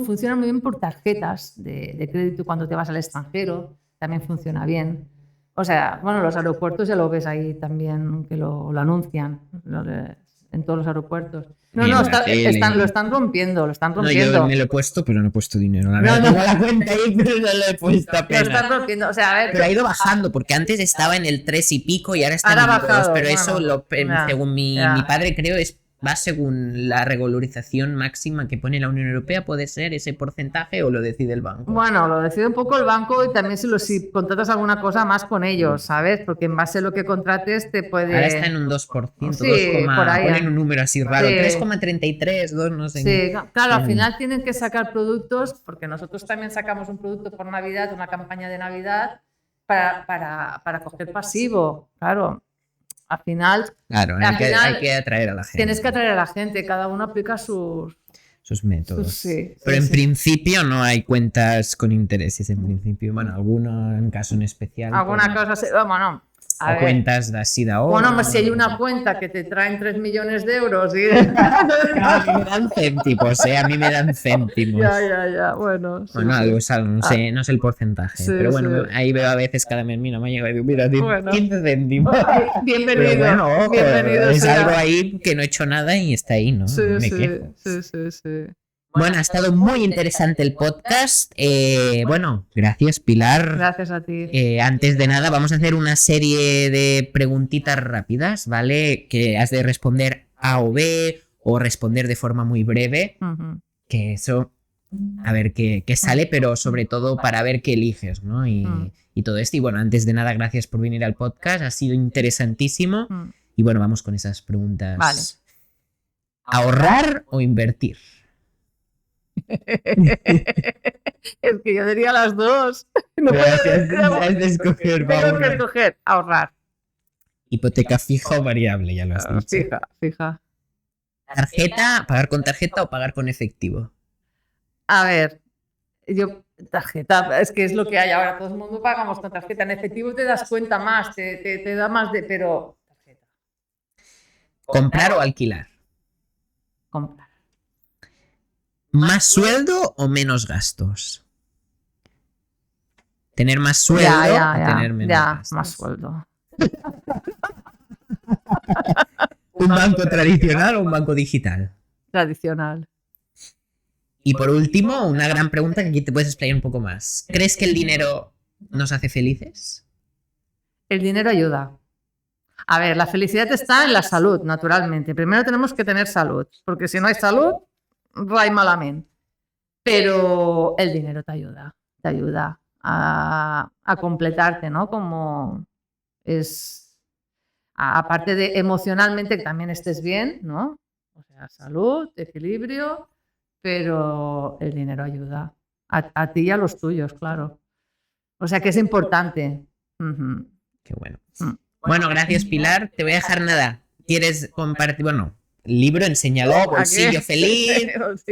funciona muy bien por tarjetas de crédito cuando te vas al extranjero, también funciona bien. O sea, bueno, los aeropuertos ya lo ves ahí también, que lo anuncian en todos los aeropuertos. No, lo están rompiendo. No, yo me lo he puesto, pero no he puesto dinero. La verdad, tengo la cuenta ahí, pero no lo he puesto apenas. Lo están rompiendo, o sea, a ver... Pero ha ido bajando, porque antes estaba en el 3 y pico y ahora está en el 2, pero eso, según mi padre, creo, es ¿Va según la regularización máxima que pone la Unión Europea? ¿Puede ser ese porcentaje o lo decide el banco? Bueno, lo decide un poco el banco y también si contratas alguna cosa más con ellos, ¿sabes? Porque en base a lo que contrates te puede... Ahora está en un 2%, Sí, por ahí. Ponen un número así raro, Sí. 3,33, 2, no sé. Sí, claro, al final tienen que sacar productos, porque nosotros también sacamos un producto por Navidad, una campaña de Navidad, para coger pasivo, claro. Al final, claro, hay que atraer a la gente. Tienes que atraer a la gente, cada uno aplica sus métodos. Sí, pero en principio no hay cuentas con intereses, en principio. Bueno, alguno en caso en especial. Alguna cosa, bueno, o cuentas de así de ahora. Bueno, pues si hay una cuenta que te traen 3 millones de euros y... A mí me dan céntimos, a mí me dan céntimos. Ya, bueno. Sí, bueno, algo es algo, no sé el porcentaje, sí, pero bueno, ahí veo a veces cada mes, mira, me ha llegado y digo, mira, 15 céntimos. Bienvenido. Pero bueno, ojo, bienvenido es algo ahí que no he hecho nada y está ahí, ¿no? Sí, me quejo. Sí. Bueno, ha estado muy interesante el podcast. Bueno, gracias, Pilar. Gracias a ti. Antes de nada, vamos a hacer una serie de preguntitas rápidas, ¿vale? Que has de responder A o B o responder de forma muy breve. Que eso, a ver qué sale, pero sobre todo para ver qué eliges, ¿no? Y todo esto. Y bueno, antes de nada, gracias por venir al podcast. Ha sido interesantísimo. Y bueno, vamos con esas preguntas. Vale. ¿Ahorrar o invertir? Es que yo diría las dos. No has de escoger, tengo que escoger, ahorrar. Hipoteca fija o variable, ya lo has dicho. Fija. ¿Tarjeta? ¿Pagar con tarjeta o pagar con efectivo? A ver, yo tarjeta, es que es lo que hay ahora, todo el mundo pagamos con tarjeta. En efectivo te das cuenta más, te da más de, pero tarjeta. ¿Comprar o alquilar? Comprar. ¿Más sueldo o menos gastos? ¿Tener más sueldo o tener menos gastos? Más sueldo. ¿Un banco tradicional o un banco digital? Tradicional. Y por último, una gran pregunta que aquí te puedes explayar un poco más. ¿Crees que el dinero nos hace felices? El dinero ayuda. A ver, la felicidad está en la salud, naturalmente. Primero tenemos que tener salud, porque si no hay salud, vai malament. Pero el dinero te ayuda a completarte, ¿no? Como es, aparte de emocionalmente que también estés bien, ¿no? O sea, salud, equilibrio, pero el dinero ayuda a ti y a los tuyos, claro. O sea que es importante. Qué bueno. Bueno, gracias, Pilar. Te voy a dejar nada. ¿Quieres compartir? Bueno, libro, enséñalo, Bolsillo Feliz.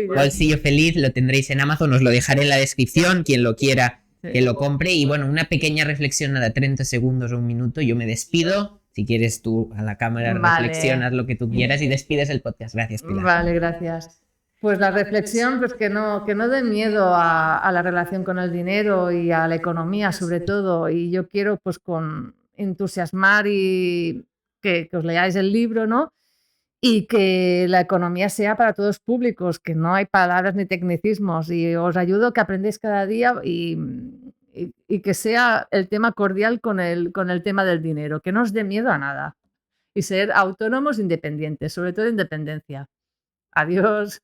Bolsillo Feliz, lo tendréis en Amazon, os lo dejaré en la descripción, quien lo quiera que lo compre. Y bueno, una pequeña reflexión, nada, 30 segundos o un minuto, yo me despido. Si quieres tú a la cámara reflexionas lo que tú quieras y despides el podcast. Gracias, Pilar. Vale, gracias. Pues la reflexión, pues que no dé miedo a la relación con el dinero y a la economía sobre todo. Y yo quiero pues con entusiasmar y que os leáis el libro, ¿no? Y que la economía sea para todos públicos, que no hay palabras ni tecnicismos. Y os ayudo a que aprendáis cada día y que sea el tema cordial con el tema del dinero, que no os dé miedo a nada. Y ser autónomos independientes, sobre todo independencia. Adiós.